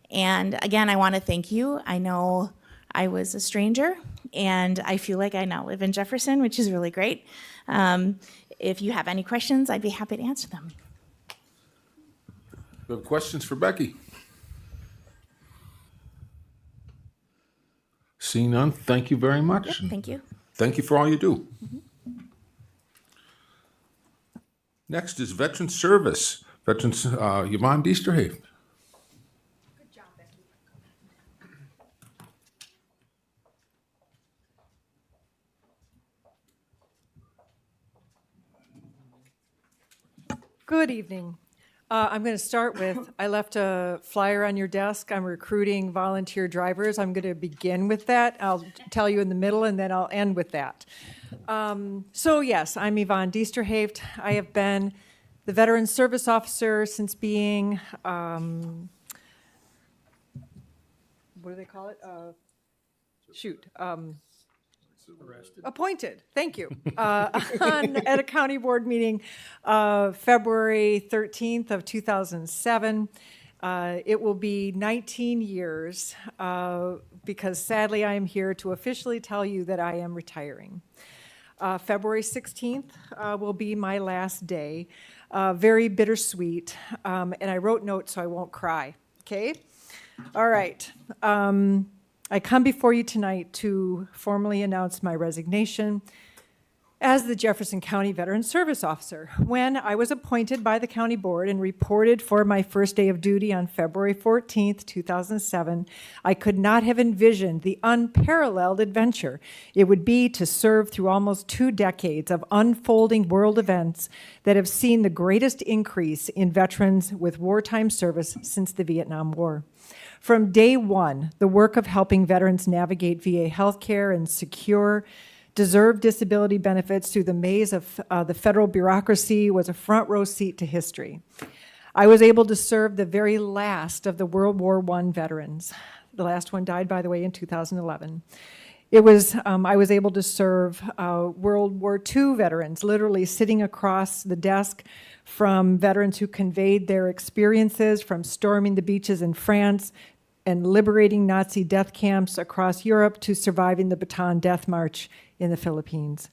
And again, I want to thank you. I know I was a stranger, and I feel like I now live in Jefferson, which is really great. If you have any questions, I'd be happy to answer them. We have questions for Becky? Seeing none, thank you very much. Yep, thank you. Thank you for all you do. Next is Veteran Service. Veterans, Yvonne Diesterhaven. Good job, Becky. Good evening. I'm going to start with, I left a flyer on your desk. I'm recruiting volunteer drivers. I'm going to begin with that. I'll tell you in the middle, and then I'll end with that. So yes, I'm Yvonne Diesterhaven. I have been the Veteran Service Officer since being, what do they call it? Appointed, thank you, at a county board meeting, February 13th of 2007. It will be 19 years, because sadly I am here to officially tell you that I am retiring. February 16th will be my last day, very bittersweet, and I wrote notes so I won't cry, okay? All right. I come before you tonight to formally announce my resignation. as the Jefferson County Veteran Service Officer. When I was appointed by the county board and reported for my first day of duty on February 14th, 2007, I could not have envisioned the unparalleled adventure it would be to serve through almost 2 decades of unfolding world events that have seen the greatest increase in veterans with wartime service since the Vietnam War. From day one, the work of helping veterans navigate VA healthcare and secure deserved disability benefits through the maze of the federal bureaucracy was a front row seat to history. I was able to serve the very last of the World War I veterans. The last one died, by the way, in 2011. I was able to serve World War II veterans, literally sitting across the desk from veterans who conveyed their experiences from storming the beaches in France and liberating Nazi death camps across Europe to surviving the Bataan Death March in the Philippines.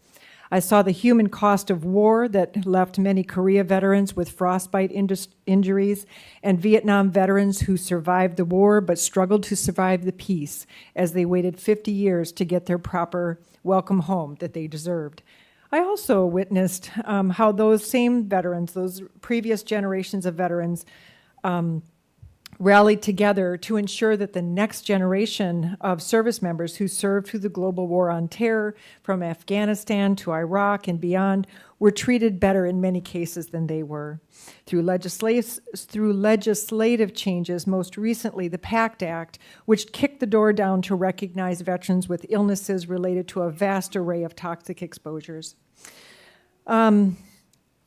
I saw the human cost of war that left many Korea veterans with frostbite injuries and Vietnam veterans who survived the war but struggled to survive the peace as they waited 50 years to get their proper welcome home that they deserved. I also witnessed how those same veterans, those previous generations of veterans, rallied together to ensure that the next generation of service members who served through the global war on terror from Afghanistan to Iraq and beyond were treated better in many cases than they were. Through legislative changes, most recently the PACT Act, which kicked the door down to recognize veterans with illnesses related to a vast array of toxic exposures.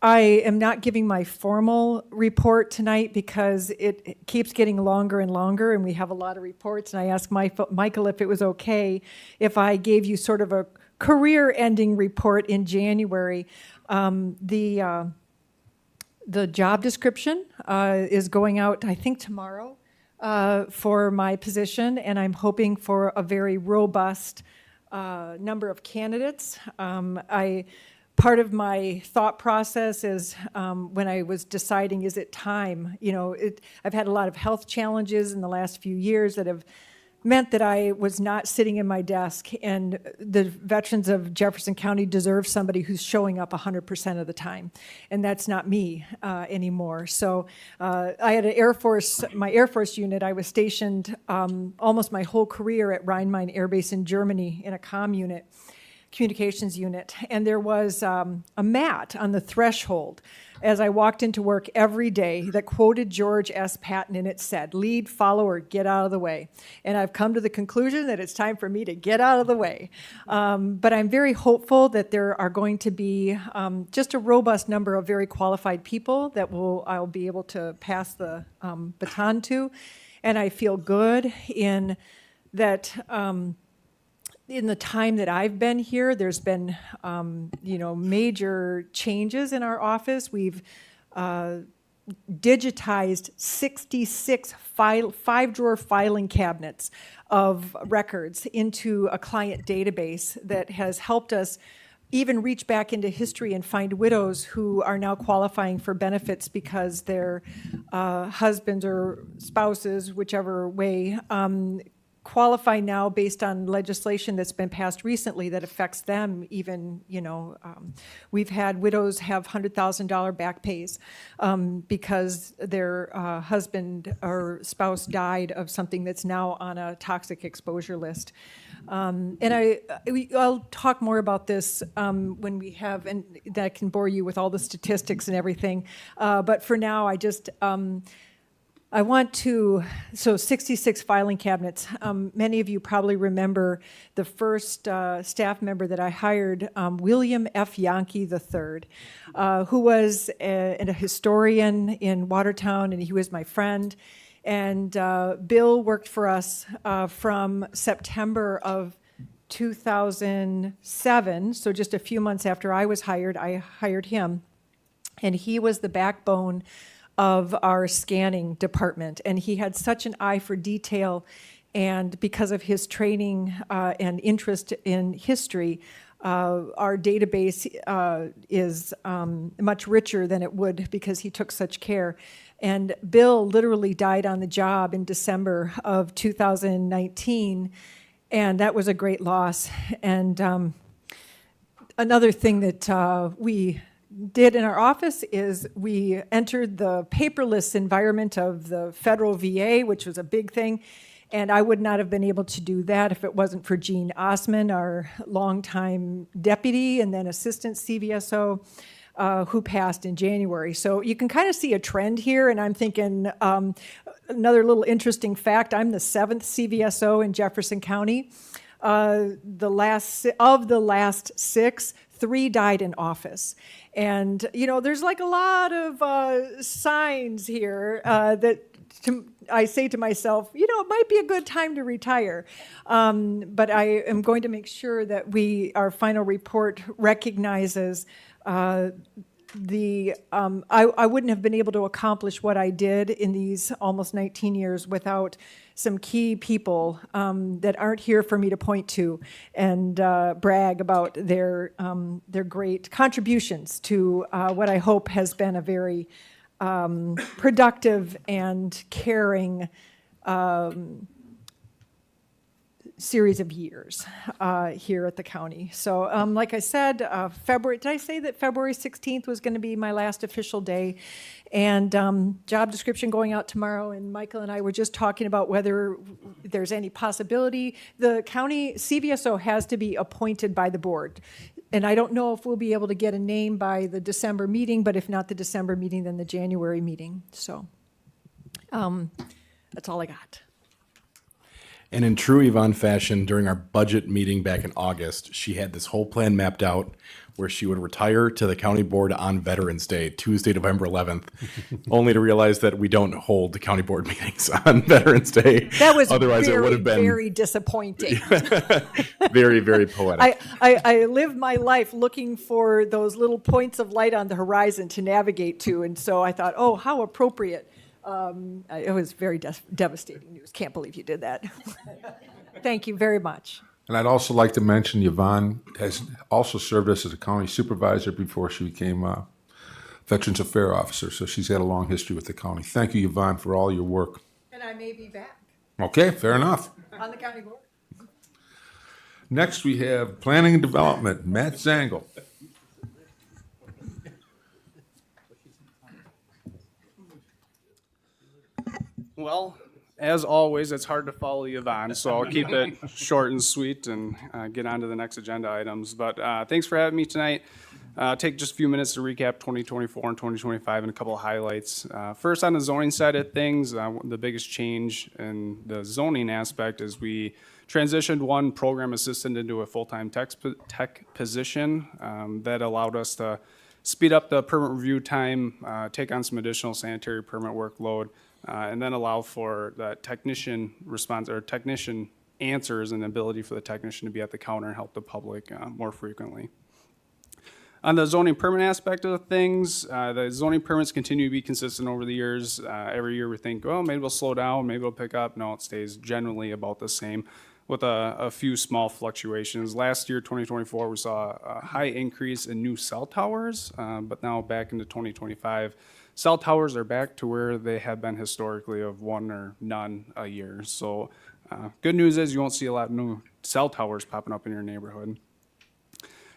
I am not giving my formal report tonight because it keeps getting longer and longer, and we have a lot of reports, and I asked Michael if it was okay if I gave you sort of a career-ending report in January. The job description is going out, I think, tomorrow for my position, and I'm hoping for a very robust number of candidates. Part of my thought process is when I was deciding, is it time? I've had a lot of health challenges in the last few years that have meant that I was not sitting in my desk, and the veterans of Jefferson County deserve somebody who's showing up 100% of the time, and that's not me anymore. So I had my Air Force unit, I was stationed almost my whole career at Rhein-Main Air Base in Germany in a communications unit, and there was a mat on the threshold as I walked into work every day that quoted George S. Patton, and it said, "Lead, follow, or get out of the way." And I've come to the conclusion that it's time for me to get out of the way. But I'm very hopeful that there are going to be just a robust number of very qualified people that I'll be able to pass the baton to, and I feel good in that. In the time that I've been here, there's been, major changes in our office. We've digitized 66 five-drawer filing cabinets of records into a client database that has helped us even reach back into history and find widows who are now qualifying for benefits because their husbands or spouses, whichever way, qualify now based on legislation that's been passed recently that affects them even, we've had widows have $100,000 back pays because their husband or spouse died of something that's now on a toxic exposure list. And I'll talk more about this when we have, and that can bore you with all the statistics and everything. But for now, I want to, 66 filing cabinets. Many of you probably remember the first staff member that I hired, William F. Yankee III, who was a historian in Watertown, and he was my friend. And Bill worked for us from September of 2007, so just a few months after I was hired, I hired him. And he was the backbone of our scanning department. And he had such an eye for detail, and because of his training and interest in history, our database is much richer than it would because he took such care. And Bill literally died on the job in December of 2019, and that was a great loss. And Another thing that we did in our office is we entered the paperless environment of the federal VA, which was a big thing. And I would not have been able to do that if it wasn't for Gene Osman, our longtime deputy and then assistant CVSO, who passed in January. So you can kind of see a trend here, and I'm thinking another little interesting fact, I'm the 7th CVSO in Jefferson County. Of the last 6, 3 died in office. And, you know, there's like a lot of signs here that I say to myself, you know, it might be a good time to retire. But I am going to make sure that our final report recognizes I wouldn't have been able to accomplish what I did in these almost 19 years without some key people that aren't here for me to point to and brag about their great contributions to what I hope has been a very productive and caring series of years here at the county. So like I said, did I say that February 16th was going to be my last official day? And job description going out tomorrow, and Michael and I were just talking about whether there's any possibility. The county CVSO has to be appointed by the board. And I don't know if we'll be able to get a name by the December meeting, but if not the December meeting, then the January meeting. So that's all I got. And in true Yvonne fashion, during our budget meeting back in August, she had this whole plan mapped out where she would retire to the county board on Veterans Day, Tuesday, November 11th, only to realize that we don't hold the county board meetings on Veterans Day. That was Otherwise, very, it would have been very disappointing. very, very poetic. I live my life looking for those little points of light on the horizon to navigate to, and so I thought, oh, how appropriate. It was very devastating news. Can't believe you did that. Thank you very much. And I'd also like to mention Yvonne has also served us as a county supervisor before she became a Veterans Affairs Officer. So she's had a long history with the county. Thank you, Yvonne, for all your work. And I may be back Okay, fair enough. on the county board. Next, we have Planning and Development, Matt Zangle. Well, as always, it's hard to follow Yvonne, so I'll keep it short and sweet and get on to the next agenda items. But thanks for having me tonight. Take just a few minutes to recap 2024 and 2025 and a couple of highlights. First, on the zoning side of things, the biggest change in the zoning aspect is we transitioned one program assistant into a full-time tech position that allowed us to speed up the permit review time, take on some additional sanitary permit workload, and then allow for that technician response or technician answers and the ability for the technician to be at the counter and help the public more frequently. On the zoning permit aspect of things, the zoning permits continue to be consistent over the years. Every year we think, oh, maybe we'll slow down, maybe it'll pick up. No, it stays generally about the same with a few small fluctuations. Last year, 2024, we saw a high increase in new cell towers, but now back into 2025, cell towers are back to where they have been historically of one or none a year. So good news is you won't see a lot of new cell towers popping up in your neighborhood.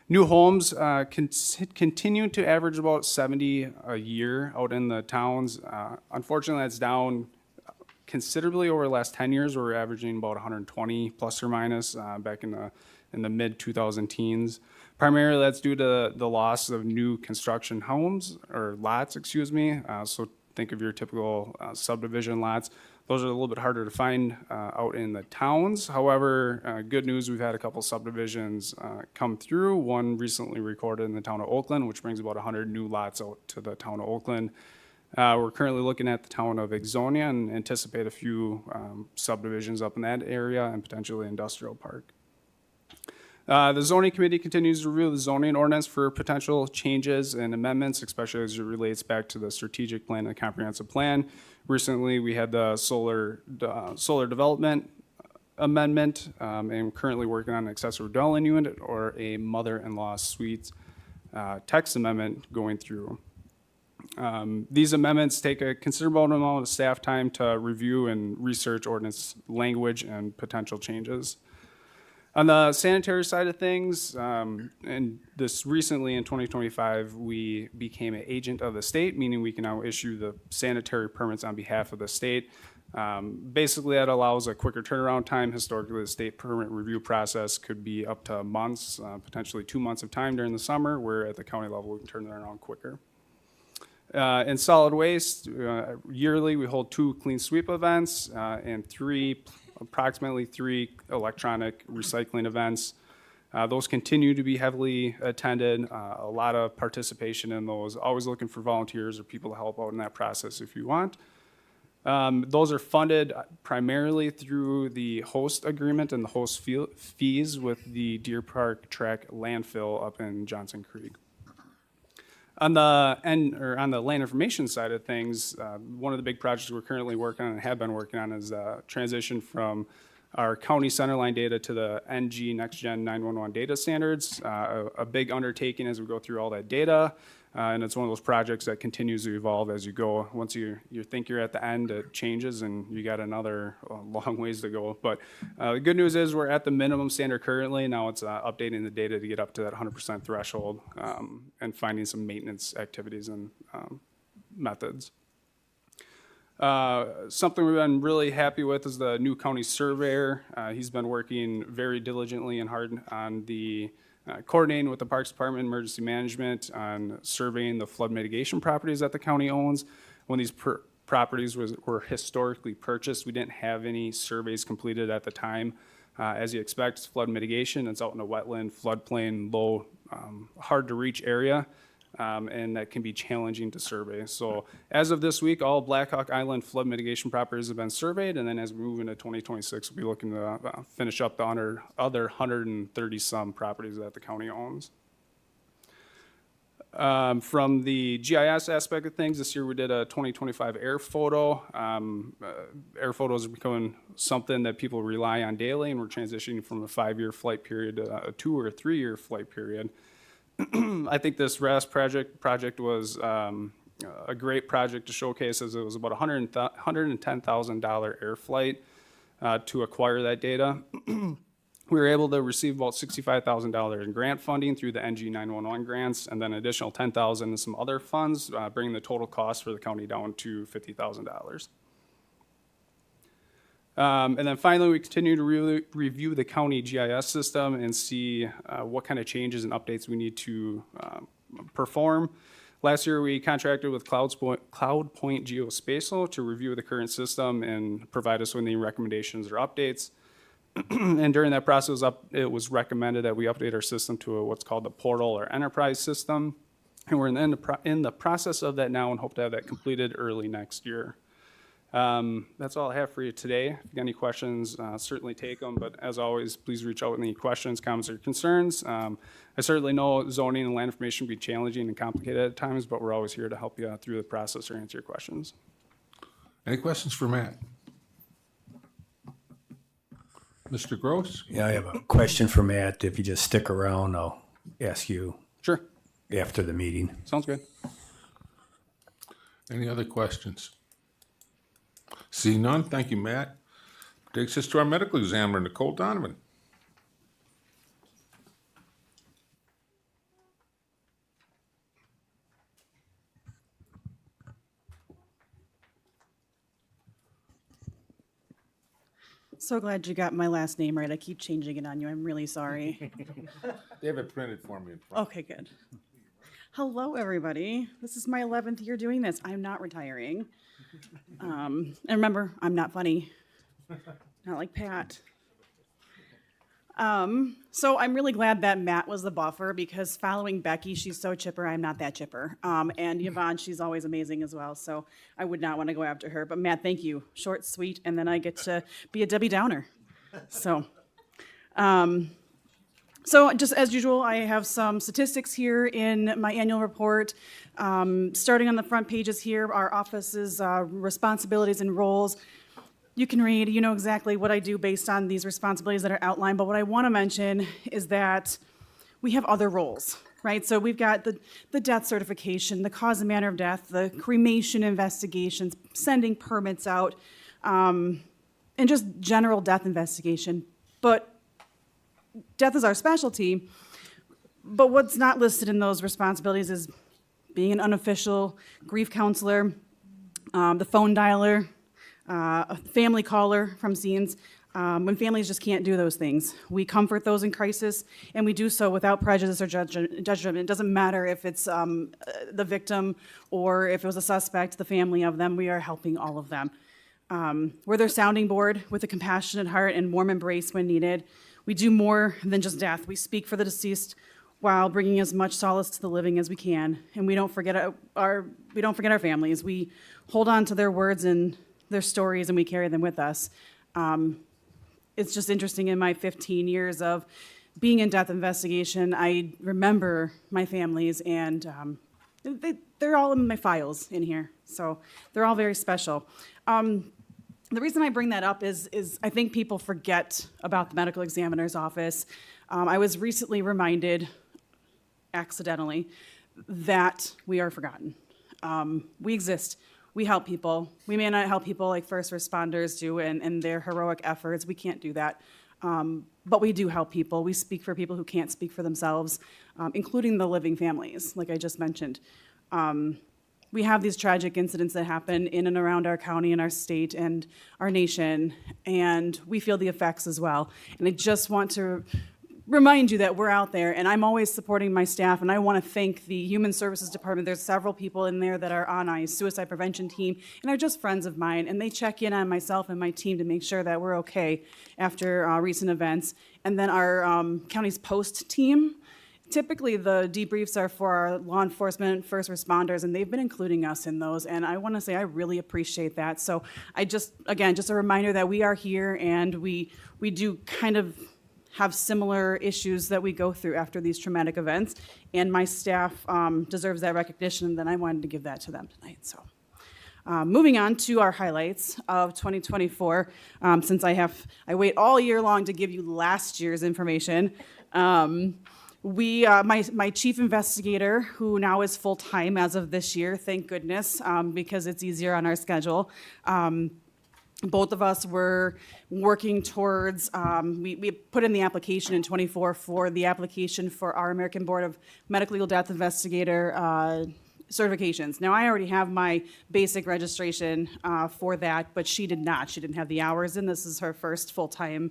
New homes continue to average about 70 a year out in the towns. Unfortunately, that's down considerably over the last 10 years. We're averaging about 120 plus or minus back in the mid 2000 teens. Primarily, that's due to the loss of new construction homes or lots, excuse me. So think of your typical subdivision lots. Those are a little bit harder to find out in the towns. However, good news, we've had a couple subdivisions come through. One recently recorded in the town of Oakland, which brings about 100 new lots out to the town of Oakland. We're currently looking at the town of Ixonia and anticipate a few subdivisions up in that area and potentially industrial park. The zoning committee continues to review the zoning ordinance for potential changes and amendments, especially as it relates back to the strategic plan and the comprehensive plan. Recently, we had the solar development amendment, and currently working on an accessory dwelling unit or a mother-in-law suite text amendment going through. These amendments take a considerable amount of staff time to review and research ordinance language and potential changes. On the sanitary side of things, and this recently in 2025, we became an agent of the state, meaning we can now issue the sanitary permits on behalf of the state. Basically, that allows a quicker turnaround time. Historically, the state permit review process could be up to months, potentially 2 months of time during the summer, where at the county level, we can turn that around quicker. In solid waste, yearly, we hold 2 clean sweep events and approximately three electronic recycling events. Those continue to be heavily attended, a lot of participation in those, always looking for volunteers or people to help out in that process if you want. Those are funded primarily through the host agreement and the host fees with the Deer Park Track landfill up in Johnson Creek. On the land information side of things, one of the big projects we're currently working on and have been working on is transition from our county centerline data to the NG Next Gen 911 data standards. A big undertaking as we go through all that data, and it's one of those projects that continues to evolve as you go. Once you think you're at the end, it changes and you got another long ways to go. But the good news is we're at the minimum standard currently. Now it's updating the data to get up to that 100% threshold and finding some maintenance activities and methods. Something we've been really happy with is the new county surveyor. He's been working very diligently and hard on the coordinating with the Parks Department, Emergency Management on surveying the flood mitigation properties that the county owns. When these properties were historically purchased, we didn't have any surveys completed at the time. As you expect, it's flood mitigation. It's out in a wetland, floodplain, low, hard to reach area. And that can be challenging to survey. So as of this week, all Black Hawk Island flood mitigation properties have been surveyed, and then as we move into 2026, we'll be looking to finish up the other 130-some properties that the county owns. From the GIS aspect of things, this year we did a 2025 air photo. Air photos are becoming something that people rely on daily, and we're transitioning from a 5-year flight period to a 2 or 3 year flight period. I think this RAS project was a great project to showcase, as it was about $110,000 air flight to acquire that data. We were able to receive about $65,000 in grant funding through the NG 911 grants, and then an additional $10,000 in some other funds, bringing the total cost for the county down to $50,000. And then finally, we continue to review the county GIS system and see what kind of changes and updates we need to perform. Last year, we contracted with CloudPoint Geospatial to review the current system and provide us with any recommendations or updates. And during that process, it was recommended that we update our system to what's called the portal or enterprise system. And we're in the process of that now and hope to have that completed early next year. That's all I have for you today. If you got any questions, certainly take them. But as always, please reach out with any questions, comments, or concerns. I certainly know zoning and land information can be challenging and complicated at times, but we're always here to help you through the process or answer your questions. Any questions for Matt? Mr. Gross? Yeah, I have a question for Matt. If you just stick around, I'll ask you Sure. after the meeting. Sounds good. Any other questions? See none, thank you, Matt. Takes us to our medical examiner, Nicole Donovan. So glad you got my last name right. I keep changing it on you. I'm really sorry. They have it printed for me in front. Okay, good. Hello, everybody. This is my 11th year doing this. I'm not retiring. And remember, I'm not funny. Not like Pat. So I'm really glad that Matt was the buffer, because following Becky, she's so chipper, I'm not that chipper. And Yvonne, she's always amazing as well, so I would not want to go after her. But Matt, thank you. Short, sweet, and then I get to be a Debbie Downer. So just as usual, I have some statistics here in my annual report. Starting on the front pages here, our office's responsibilities and roles. You can read, you know exactly what I do based on these responsibilities that are outlined, but what I want to mention is that we have other roles, right? So we've got the death certification, the cause and manner of death, the cremation investigations, sending permits out, and just general death investigation. But death is our specialty, but what's not listed in those responsibilities is being an unofficial grief counselor, the phone dialer, a family caller from scenes, when families just can't do those things. We comfort those in crisis, and we do so without prejudice or judgment. It doesn't matter if it's the victim or if it was a suspect, the family of them. We are helping all of them. We're their sounding board with a compassionate heart and warm embrace when needed. We do more than just death. We speak for the deceased while bringing as much solace to the living as we can, and we don't forget our families. We hold on to their words and their stories, and we carry them with us. It's just interesting in my 15 years of being in death investigation, I remember my families, and they're all in my files in here, so they're all very special. The reason I bring that up is I think people forget about the medical examiner's office. I was recently reminded, accidentally, that we are forgotten. We exist. We help people. We may not help people like first responders do and their heroic efforts. We can't do that. But we do help people. We speak for people who can't speak for themselves, including the living families, like I just mentioned. We have these tragic incidents that happen in and around our county and our state and our nation, and we feel the effects as well. And I just want to remind you that we're out there, and I'm always supporting my staff, and I want to thank the Human Services Department. There's several people in there that are on a suicide prevention team and are just friends of mine, and they check in on myself and my team to make sure that we're okay after recent events. And then our county's post team, typically the debriefs are for our law enforcement, first responders, and they've been including us in those, and I want to say I really appreciate that. So I just a reminder that we are here, and we do kind of have similar issues that we go through after these traumatic events, and my staff deserves that recognition, and then I wanted to give that to them tonight. So, moving on to our highlights of 2024, since I wait all year long to give you last year's information. My chief investigator, who now is full-time as of this year, thank goodness, because it's easier on our schedule. Both of us were working towards, we put in the application in 24 for the application for our American Board of Medical Legal Death Investigator certifications. Now, I already have my basic registration for that, but she did not. She didn't have the hours, and this is her first full-time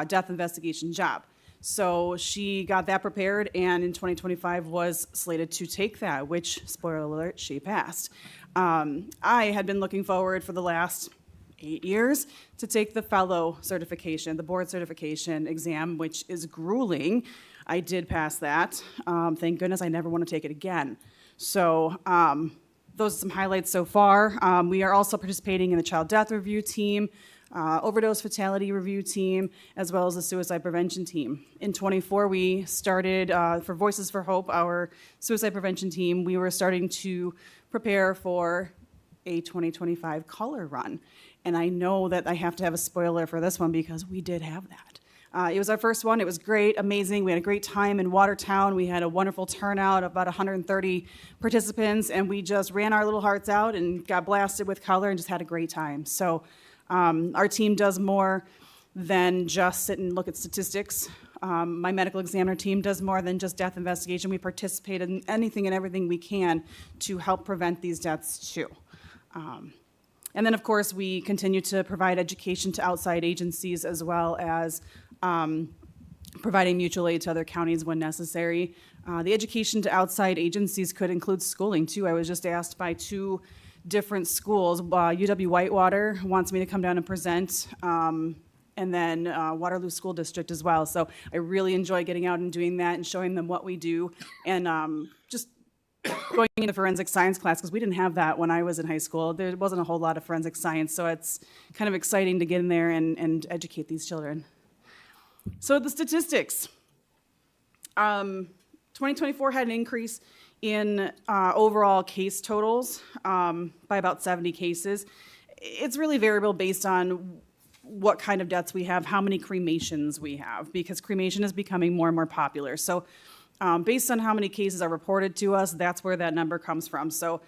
death investigation job. So she got that prepared, and in 2025 was slated to take that, which, spoiler alert, she passed. I had been looking forward for the last 8 years to take the fellow certification, the board certification exam, which is grueling. I did pass that. Thank goodness I never want to take it again. So those are some highlights so far. We are also participating in the child death review team, overdose fatality review team, as well as the suicide prevention team. In 24, we started, for Voices for Hope, our suicide prevention team, we were starting to prepare for a 2025 color run. And I know that I have to have a spoiler for this one because we did have that. It was our first one. It was great, amazing. We had a great time in Watertown. We had a wonderful turnout of about 130 participants, and we just ran our little hearts out and got blasted with color and just had a great time. So our team does more than just sit and look at statistics. My medical examiner team does more than just death investigation. We participate in anything and everything we can to help prevent these deaths too. And then, of course, we continue to provide education to outside agencies as well as providing mutual aid to other counties when necessary. The education to outside agencies could include schooling, too. I was just asked by 2 different schools. UW Whitewater wants me to come down and present, and then Waterloo School District as well. So I really enjoy getting out and doing that and showing them what we do, and just going into forensic science class, because we didn't have that when I was in high school. There wasn't a whole lot of forensic science, so it's kind of exciting to get in there and educate these children. So the statistics. 2024 had an increase in overall case totals by about 70 cases. It's really variable based on what kind of deaths we have, how many cremations we have, because cremation is becoming more and more popular. So based on how many cases are reported to us, that's where that number comes from. So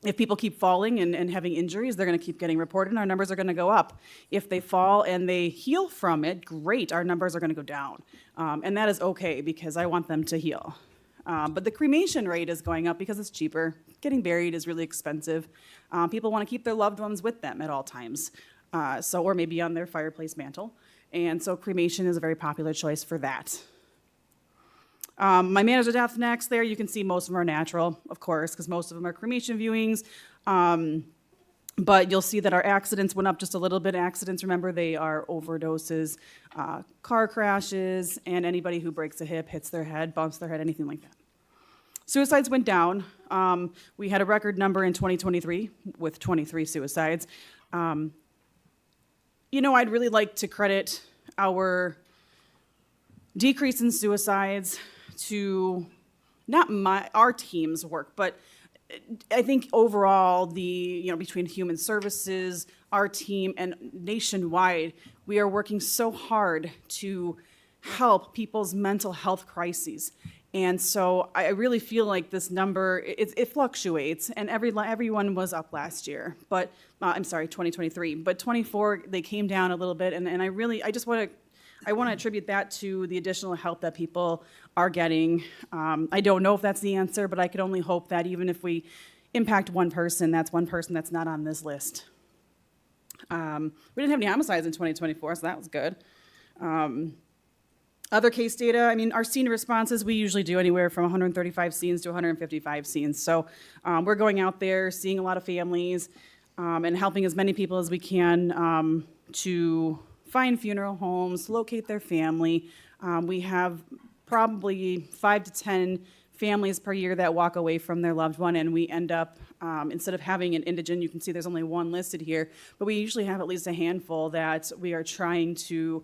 If people keep falling and having injuries, they're going to keep getting reported and our numbers are going to go up. If they fall and they heal from it, great, our numbers are going to go down. And that is okay because I want them to heal. But the cremation rate is going up because it's cheaper. Getting buried is really expensive. People want to keep their loved ones with them at all times. Or maybe on their fireplace mantle. And so cremation is a very popular choice for that. My managed death next there, you can see most of them are natural, of course, because most of them are cremation viewings. But you'll see that our accidents went up just a little bit. Accidents, remember, they are overdoses, car crashes, and anybody who breaks a hip, hits their head, bumps their head, anything like that. Suicides went down. We had a record number in 2023 with 23 suicides. I'd really like to credit our decrease in suicides to not our team's work, but I think overall between human services, our team, and nationwide, we are working so hard to help people's mental health crises. And so I really feel like this number, it fluctuates, and everyone was up last year, but, 2023, but 24, they came down a little bit, and I want to attribute that to the additional help that people are getting. I don't know if that's the answer, but I could only hope that even if we impact one person, that's one person that's not on this list. We didn't have any homicides in 2024, so that was good. Other case data, our scene responses, we usually do anywhere from 135 scenes to 155 scenes. So we're going out there, seeing a lot of families, and helping as many people as we can to find funeral homes, locate their family. We have probably 5 to 10 families per year that walk away from their loved one, and we end up, instead of having an indigent, you can see there's only one listed here, but we usually have at least a handful that we are trying to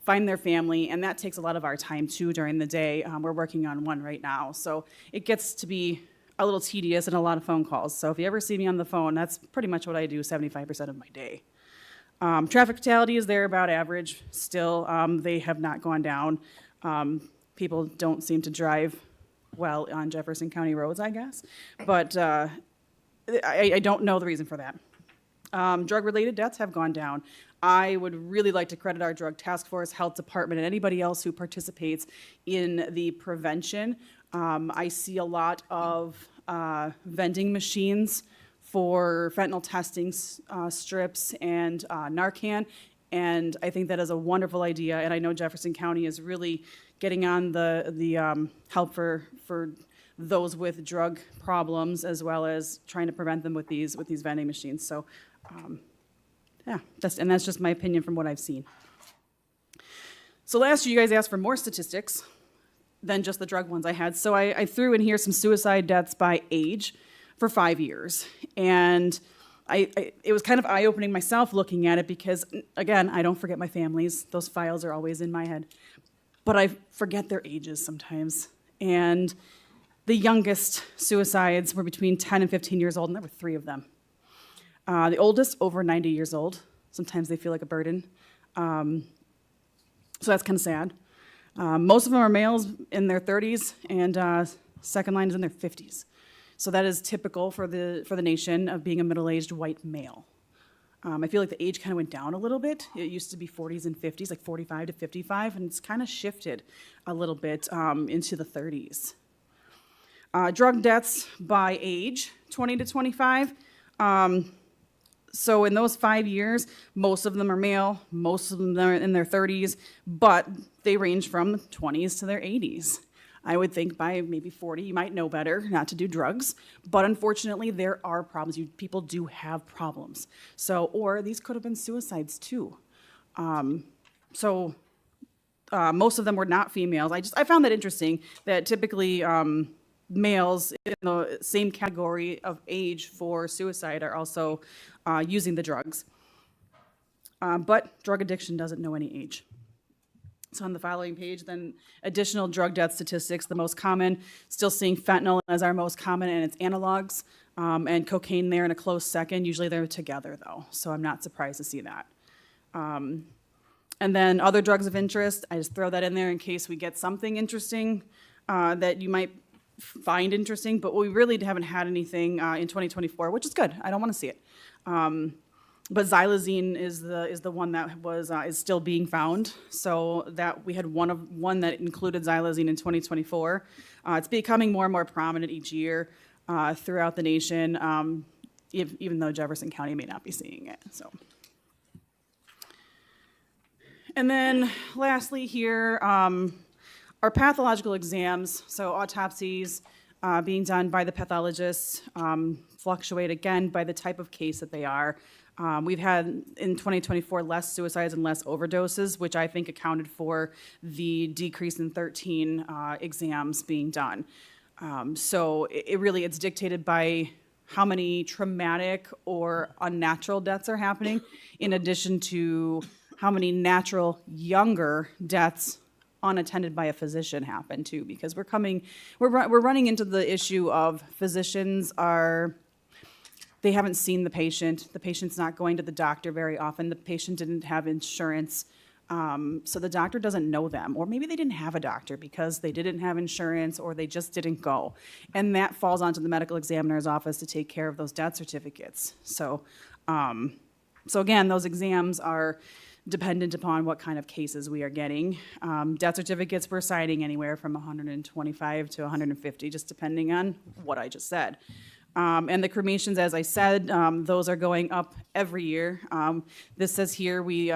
find their family, and that takes a lot of our time too during the day. We're working on one right now, so it gets to be a little tedious and a lot of phone calls. So if you ever see me on the phone, that's pretty much what I do 75% of my day. Traffic fatalities, they're about average still. They have not gone down. People don't seem to drive well on Jefferson County roads, I guess. But I don't know the reason for that. Drug-related deaths have gone down. I would really like to credit our drug task force, health department, and anybody else who participates in the prevention. I see a lot of vending machines for fentanyl testing strips and Narcan, and I think that is a wonderful idea, and I know Jefferson County is really getting on the help for those with drug problems as well as trying to prevent them with these vending machines. So that's just my opinion from what I've seen. So last year you guys asked for more statistics than just the drug ones I had. So I threw in here some suicide deaths by age for 5 years. And it was kind of eye-opening myself looking at it because, again, I don't forget my families. Those files are always in my head. But I forget their ages sometimes. And the youngest suicides were between 10 and 15 years old, and there were 3 of them. The oldest, over 90 years old. Sometimes they feel like a burden. So that's kind of sad. Most of them are males in their 30s, and second line is in their 50s. So that is typical for the nation of being a middle-aged white male. I feel like the age kind of went down a little bit. It used to be 40s and 50s, like 45 to 55, and it's kind of shifted a little bit into the 30s. Drug deaths by age, 20 to 25. So in those 5 years, most of them are male, most of them are in their 30s, but they range from 20s to their 80s. I would think by maybe 40, you might know better not to do drugs, but unfortunately, there are problems. People do have problems. Or these could have been suicides too. Most of them were not females. I found that interesting that typically males in the same category of age for suicide are also using the drugs. But drug addiction doesn't know any age. So on the following page, then additional drug death statistics, the most common, still seeing fentanyl as our most common and its analogs, and cocaine there in a close second. Usually they're together though, so I'm not surprised to see that. And then other drugs of interest, I just throw that in there in case we get something interesting that you might find interesting, but we really haven't had anything in 2024, which is good. I don't want to see it. But xylazine is the one that is still being found. So that we had one that included xylazine in 2024. It's becoming more and more prominent each year throughout the nation, even though Jefferson County may not be seeing it. So. And then lastly here, our pathological exams, so autopsies being done by the pathologists, fluctuate again by the type of case that they are. We've had in 2024 less suicides and less overdoses, which I think accounted for the decrease in 13 exams being done. So it's dictated by how many traumatic or unnatural deaths are happening, in addition to how many natural younger deaths unattended by a physician happen too, because we're running into the issue of physicians they haven't seen the patient's not going to the doctor very often, the patient didn't have insurance, so the doctor doesn't know them, or maybe they didn't have a doctor because they didn't have insurance or they just didn't go, and that falls onto the medical examiner's office to take care of those death certificates. So again, those exams are dependent upon what kind of cases we are getting. Death certificates we're citing anywhere from 125 to 150, just depending on what I just said. And the cremations, as I said, those are going up every year. This says here we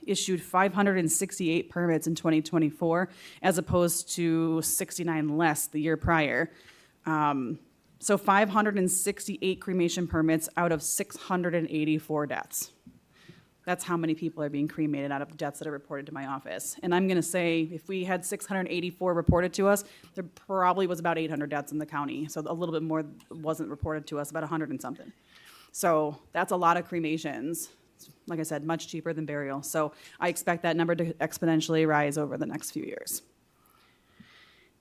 issued 568 permits in 2024, as opposed to 69 less the year prior. So 568 cremation permits out of 684 deaths. That's how many people are being cremated out of deaths that are reported to my office. And I'm going to say if we had 684 reported to us, there probably was about 800 deaths in the county. So a little bit more wasn't reported to us, about 100 and something. So that's a lot of cremations. Like I said, much cheaper than burial. So I expect that number to exponentially rise over the next few years.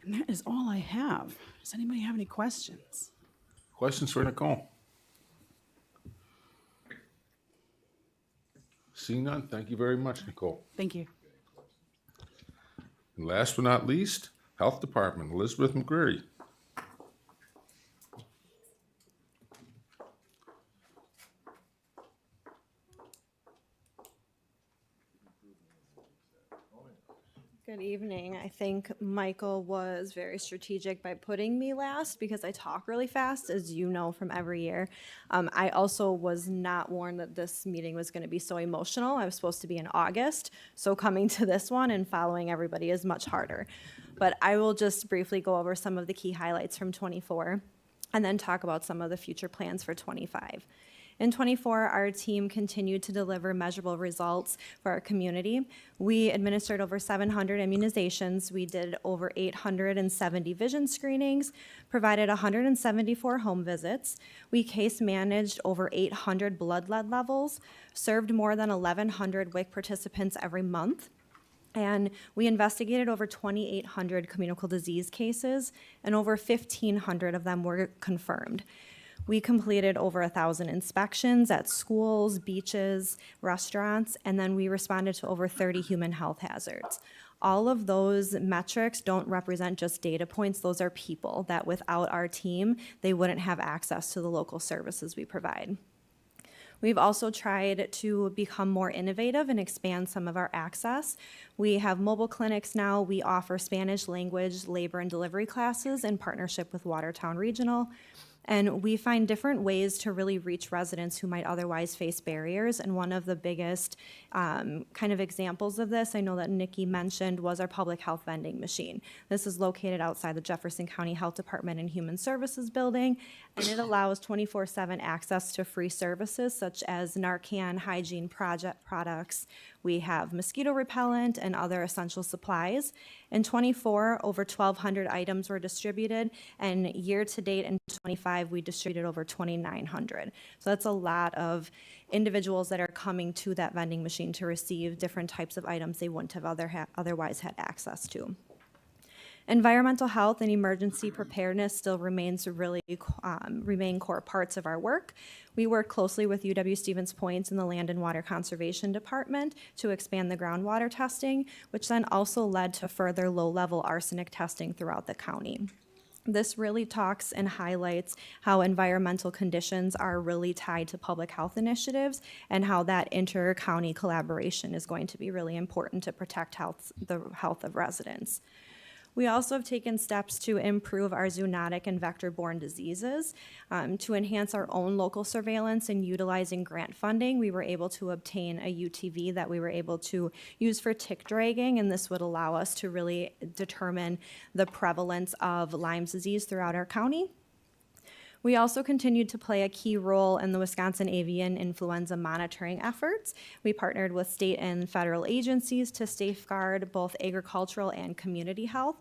And that is all I have. Does anybody have any questions? Questions for Nicole? Seeing none, thank you very much, Nicole. Thank you. And last but not least, Health Department, Elizabeth McGreary. Good evening. I think Michael was very strategic by putting me last because I talk really fast, as you know from every year. I also was not warned that this meeting was going to be so emotional. I was supposed to be in August, so coming to this one and following everybody is much harder. But I will just briefly go over some of the key highlights from 24 and then talk about some of the future plans for 25. In 24, our team continued to deliver measurable results for our community. We administered over 700 immunizations. We did over 870 vision screenings, provided 174 home visits. We case managed over 800 blood lead levels, served more than 1,100 WIC participants every month. And we investigated over 2,800 communicable disease cases, and over 1,500 of them were confirmed. We completed over 1,000 inspections at schools, beaches, restaurants, and then we responded to over 30 human health hazards. All of those metrics don't represent just data points. Those are people that without our team, they wouldn't have access to the local services we provide. We've also tried to become more innovative and expand some of our access. We have mobile clinics now. We offer Spanish language, labor, and delivery classes in partnership with Watertown Regional. And we find different ways to really reach residents who might otherwise face barriers. And one of the biggest kind of examples of this, I know that Nikki mentioned, was our public health vending machine. This is located outside the Jefferson County Health Department and Human Services building, and it allows 24/7 access to free services such as Narcan hygiene products. We have mosquito repellent and other essential supplies. In 24, over 1,200 items were distributed, and year to date in 25, we distributed over 2,900. So that's a lot of individuals that are coming to that vending machine to receive different types of items they wouldn't have otherwise had access to. Environmental health and emergency preparedness still remain core parts of our work. We work closely with UW-Stevens Point and the Land and Water Conservation Department to expand the groundwater testing, which then also led to further low-level arsenic testing throughout the county. This really talks and highlights how environmental conditions are really tied to public health initiatives and how that inter-county collaboration is going to be really important to protect the health of residents. We also have taken steps to improve our zoonotic and vector-borne diseases. To enhance our own local surveillance and utilizing grant funding, we were able to obtain a UTV that we were able to use for tick dragging, and this would allow us to really determine the prevalence of Lyme's disease throughout our county. We also continued to play a key role in the Wisconsin avian influenza monitoring efforts. We partnered with state and federal agencies to safeguard both agricultural and community health.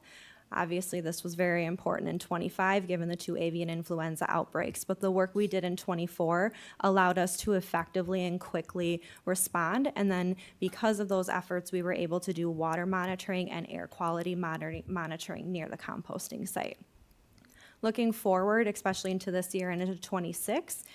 Obviously, this was very important in 25 given the 2 avian influenza outbreaks, but the work we did in 24 allowed us to effectively and quickly respond. And then because of those efforts, we were able to do water monitoring and air quality monitoring near the composting site. Looking forward, especially into this year and into 26,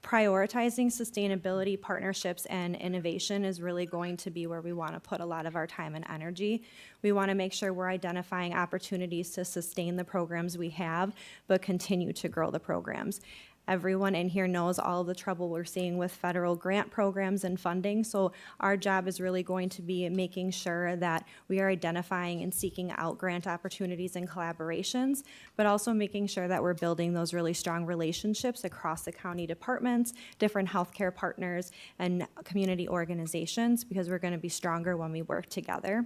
prioritizing sustainability, partnerships, and innovation is really going to be where we want to put a lot of our time and energy. We want to make sure we're identifying opportunities to sustain the programs we have, but continue to grow the programs. Everyone in here knows all of the trouble we're seeing with federal grant programs and funding, so our job is really going to be making sure that we are identifying and seeking out grant opportunities and collaborations, but also making sure that we're building those really strong relationships across the county departments, different healthcare partners, and community organizations, because we're going to be stronger when we work together.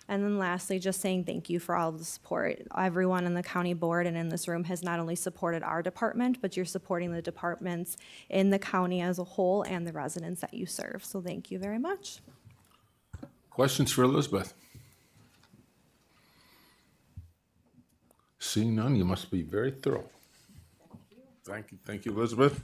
And then lastly, just saying thank you for all of the support. Everyone in the county board and in this room has not only supported our department, but you're supporting the departments in the county as a whole and the residents that you serve. So thank you very much. Questions for Elizabeth? Seeing none, you must be very thorough. Thank you, Elizabeth.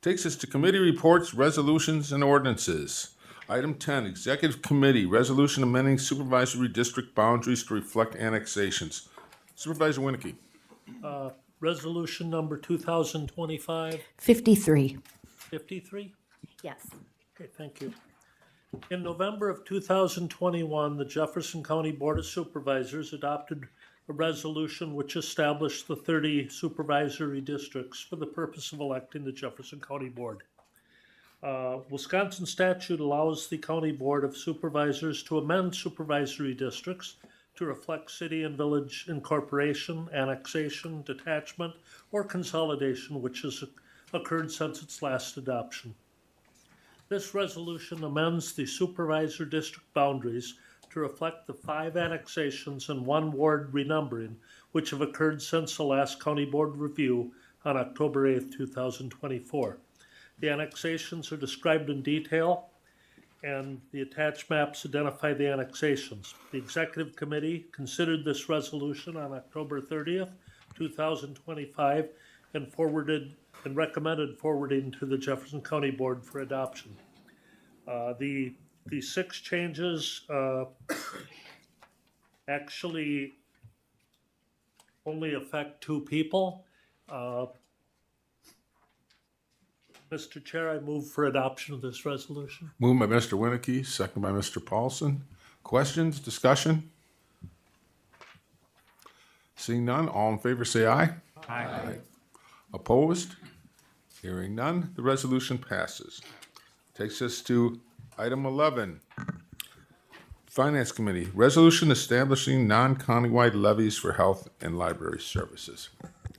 Takes us to committee reports, resolutions, and ordinances. Item 10, Executive Committee, Resolution amending supervisory district boundaries to reflect annexations. Supervisor Winnicke. Resolution number 2025 53. 53? Yes. Okay, thank you. In November of 2021, the Jefferson County Board of Supervisors adopted a resolution which established the 30 supervisory districts for the purpose of electing the Jefferson County Board. Wisconsin statute allows the County Board of Supervisors to amend supervisory districts to reflect city and village incorporation, annexation, detachment, or consolidation which has occurred since its last adoption. This resolution amends the supervisor district boundaries to reflect the 5 annexations and 1 ward renumbering which have occurred since the last County Board review on October 8, 2024. The annexations are described in detail, and the attached maps identify the annexations. The Executive Committee considered this resolution on October 30th, 2025, and recommended forwarding to the Jefferson County Board for adoption. The 6 changes actually only affect 2 people. Mr. Chair, I move for adoption of this resolution. Moved by Mr. Winnicke, second by Mr. Paulson. Questions, discussion? Seeing none, all in favor say aye. Aye. Opposed? Hearing none, the resolution passes. Takes us to item 11. Finance Committee, resolution establishing non-countywide levies for health and library services.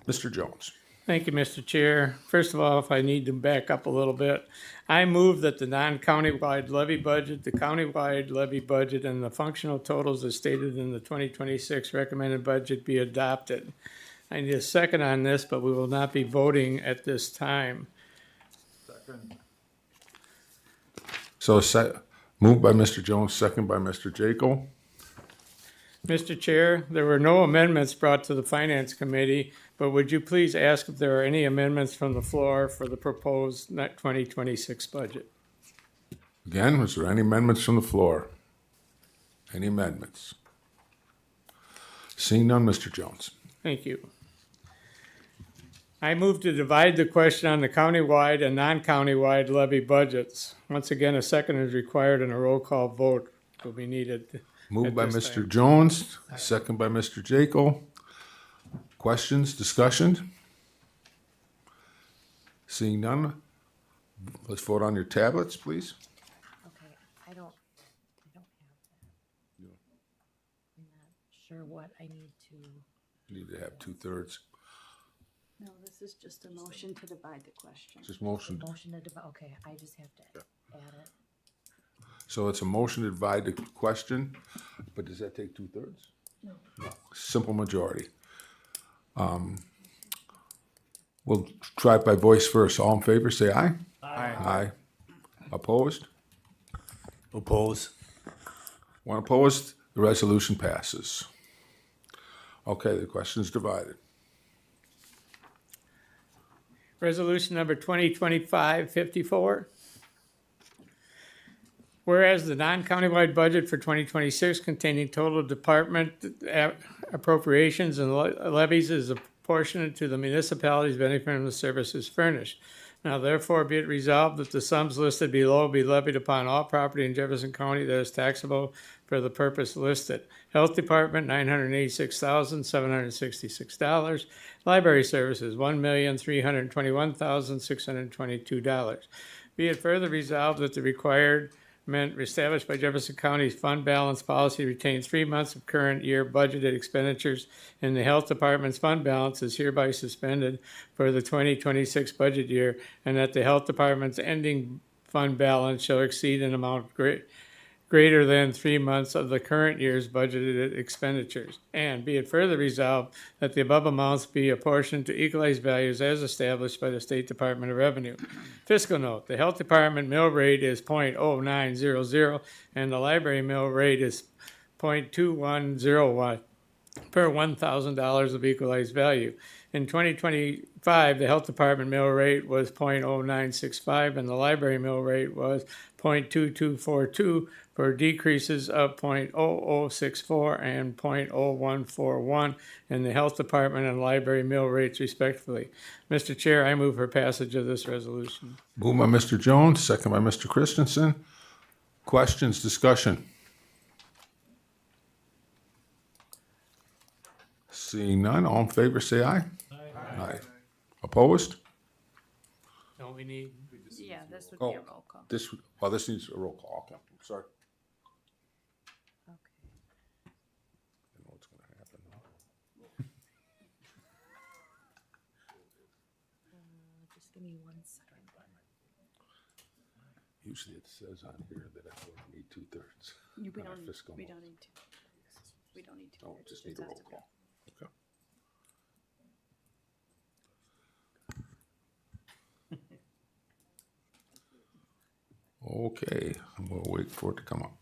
Mr. Jones. Thank you, Mr. Chair. First of all, if I need to back up a little bit, I move that the non-countywide levy budget, the countywide levy budget, and the functional totals as stated in the 2026 recommended budget be adopted. I need a second on this, but we will not be voting at this time. Second. So moved by Mr. Jones, second by Mr. Jakel. Mr. Chair, there were no amendments brought to the Finance Committee, but would you please ask if there are any amendments from the floor for the proposed 2026 budget? Again, was there any amendments from the floor? Any amendments? Seeing none, Mr. Jones. Thank you. I move to divide the question on the countywide and non-countywide levy budgets. Once again, a second is required and a roll call vote will be needed. Moved at by this Mr. time. Jones, second by Mr. Jakel. Questions, discussion? Seeing none, let's vote on your tablets, please. Okay, I don't have that. I'm not sure what I need to. You need to have 2/3. No, this is just a motion to divide the question. Just motion. Motion to divide, okay, I just have to add it. So it's a motion to divide the question, but does that take 2/3? No. Simple majority. We'll try it by voice first. All in favor, say aye. Aye. Aye. Opposed? Oppose. One opposed, the resolution passes. Okay, the question is divided. Resolution number 2025-54. Whereas the non-countywide budget for 2026 containing total department appropriations and levies is apportioned to the municipalities benefiting from the services furnished. Now therefore be it resolved that the sums listed below be levied upon all property in Jefferson County that is taxable for the purpose listed. Health Department, $986,766. Library Services, $1,321,622. Be it further resolved that the requirement established by Jefferson County's fund balance policy retains 3 months of current year budgeted expenditures, and the Health Department's fund balance is hereby suspended for the 2026 budget year, and that the Health Department's ending fund balance shall exceed an amount greater than 3 months of the current year's budgeted expenditures. And be it further resolved that the above amounts be apportioned to equalized values as established by the State Department of Revenue. Fiscal note, the Health Department mill rate is .0900 and the library mill rate is .2101 per $1,000 of equalized value. In 2025, the Health Department mill rate was .0965 and the library mill rate was .2242 for decreases of .0064 and .0141 in the Health Department and library mill rates respectively. Mr. Chair, I move for passage of this resolution. Moved by Mr. Jones, second by Mr. Christensen. Questions, discussion? Seeing none, all in favor, say aye. Aye. Opposed? Don't we need? Yeah, this would Oh. be a roll call. This needs a roll call. Okay, sorry. Okay. I know what's gonna happen now. Just give me 1 second. Usually it says on here that I would need 2/3. We on our don't, fiscal we note. don't need to. We don't need to. Oh, just need a roll call. Okay. Okay, we'll wait for it to come up.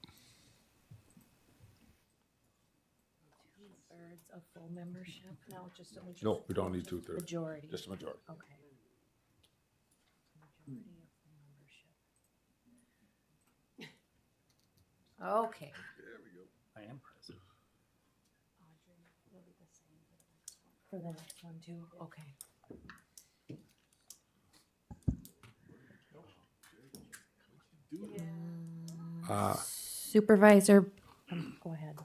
2/3 of full membership? No, just a majority. No, we don't need 2/3. Majority. Just a majority. Okay. Majority of full membership. Okay. I am present. Audrey, will be the same for the next one too? Okay. Supervisor, go ahead.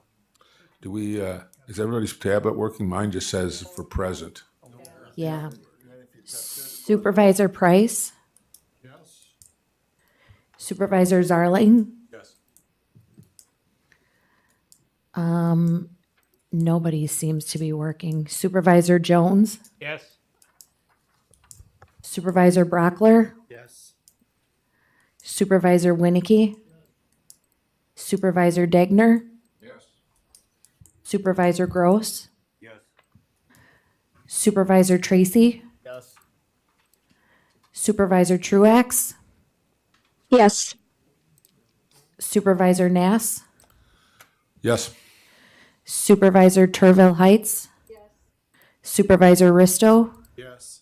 Do we, is everybody's tablet working? Mine just says for present. Yeah. Supervisor Price? Yes. Supervisor Zarling? Yes. Nobody seems to be working. Supervisor Jones? Yes. Supervisor Brockler? Yes. Supervisor Winnicky? Supervisor Degner? Yes. Supervisor Gross? Yes. Supervisor Tracy? Yes. Supervisor Truax? Yes. Supervisor Nass? Yes. Supervisor Turville Heights? Yes. Supervisor Risto? Yes.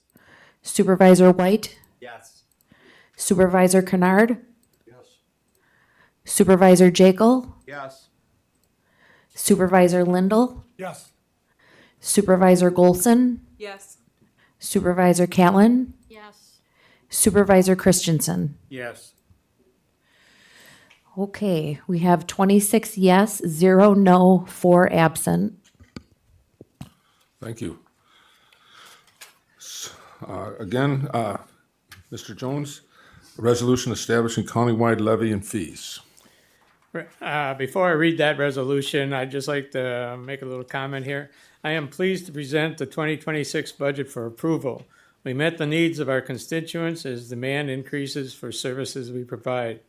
Supervisor White? Yes. Supervisor Kennard? Yes. Supervisor Jekyll? Yes. Supervisor Lindell? Yes. Supervisor Golson? Yes. Supervisor Catlin? Yes. Supervisor Christensen? Yes. Okay, we have 26 yes, 0 no, 4 absent. Thank you. Mr. Jones, a resolution establishing countywide levy and fees. Before I read that resolution, I'd just like to make a little comment here. I am pleased to present the 2026 budget for approval. We met the needs of our constituents as demand increases for services we provide.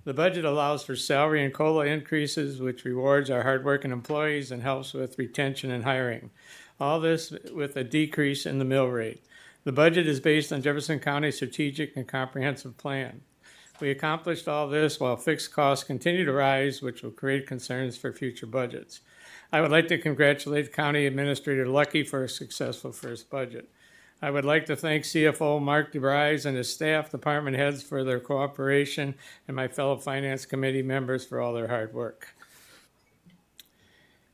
The budget allows for salary and COLA increases, which rewards our hardworking employees and helps with retention and hiring. All this with a decrease in the mill rate. The budget is based on Jefferson County's strategic and comprehensive plan. We accomplished all this while fixed costs continue to rise, which will create concerns for future budgets. I would like to congratulate County Administrator Lucky for a successful first budget. I would like to thank CFO Mark DeBrise and his staff, department heads for their cooperation, and my fellow Finance Committee members for all their hard work.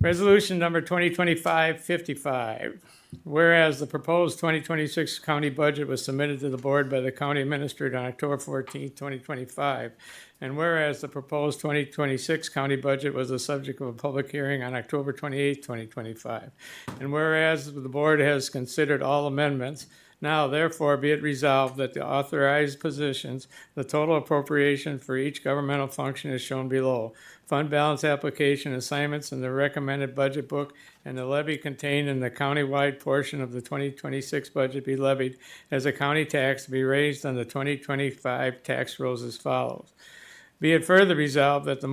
Resolution number 2025-55. Whereas the proposed 2026 county budget was submitted to the board by the county administrator on October 14, 2025, and whereas the proposed 2026 county budget was the subject of a public hearing on October 28, 2025, and whereas the board has considered all amendments, now therefore be it resolved that the authorized positions, the total appropriation for each governmental function is shown below. Fund balance application assignments in the recommended budget book and the levy contained in the countywide portion of the 2026 budget be levied as a county tax to be raised on the 2025 tax rolls as follows. Be it further resolved that the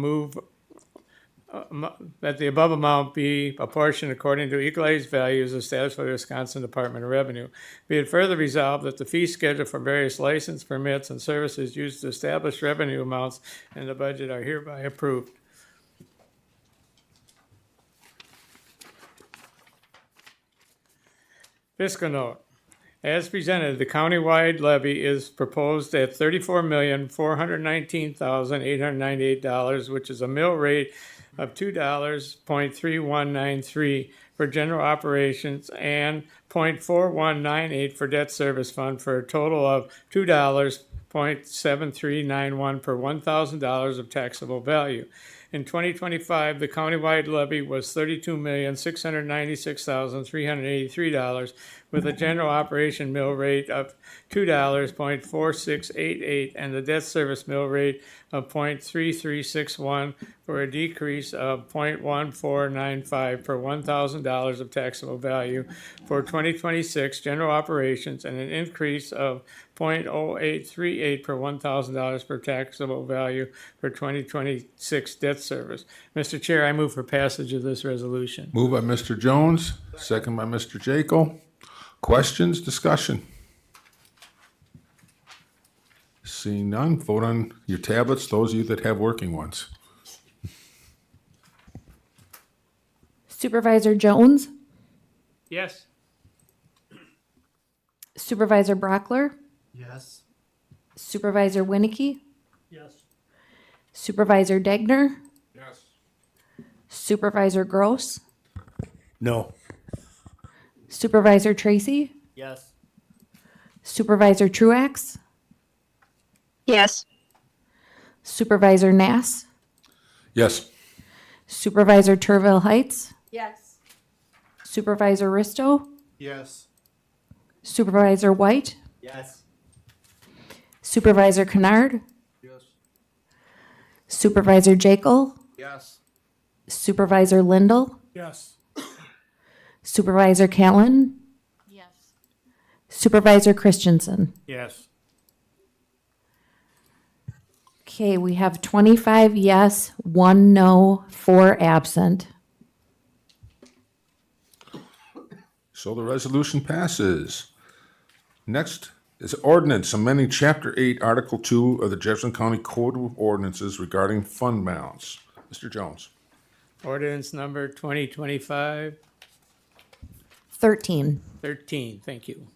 above amount be apportioned according to equalized values established by the Wisconsin Department of Revenue. Be it further resolved that the fee schedule for various license permits and services used to establish revenue amounts in the budget are hereby approved. Fiscal note. As presented, the countywide levy is proposed at $34,419,898, which is a mill rate of $2.3193 for general operations and $0.4198 for debt service fund, for a total of $2.7391 per $1,000 of taxable value. In 2025, the countywide levy was $32,696,383, with a general operation mill rate of $2.4688 and the debt service mill rate of $0.3361, for a decrease of $0.1495 per $1,000 of taxable value for 2026 general operations, and an increase of $0.0838 per $1,000 per taxable value for 2026 debt service. Mr. Chair, I move for passage of this resolution. Moved by Mr. Jones, second by Mr. Jekyll. Questions, discussion? Seeing none, vote on your tablets, those of you that have working ones. Supervisor Jones, Yes. Supervisor Brockler, Yes. Supervisor Winnicky, Yes. Supervisor Degner, Yes. Supervisor Gross, No. Supervisor Tracy, Yes. Supervisor Truax, Yes. Supervisor Nass, Yes. Supervisor Turville Heights, Yes. Supervisor Risto, Yes. Supervisor White, Yes. Supervisor Kennard, Yes. Supervisor Jekyll, Yes. Supervisor Lindell, Yes. Supervisor Callan, Yes. Supervisor Christensen. Yes. Okay, we have 25 yes, 1 no, 4 absent. So the resolution passes. Next is ordinance amending Chapter 8, Article 2 of the Jefferson County Code of Ordinances regarding fund balance. Mr. Jones. Ordinance number 2025-13, 13. thank you.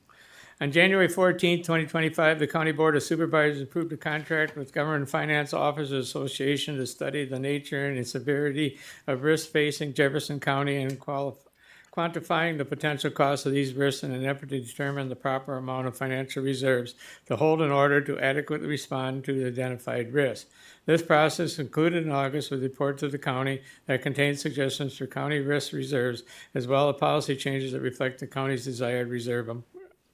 On January 14, 2025, the County Board of Supervisors approved a contract with Government and Finance Officers Association to study the nature and severity of risks facing Jefferson County and quantifying the potential costs of these risks in an effort to determine the proper amount of financial reserves to hold in order to adequately respond to the identified risks. This process concluded in August with a report to the county that contains suggestions for county risk reserves, as well as policy changes that reflect the county's desired reserve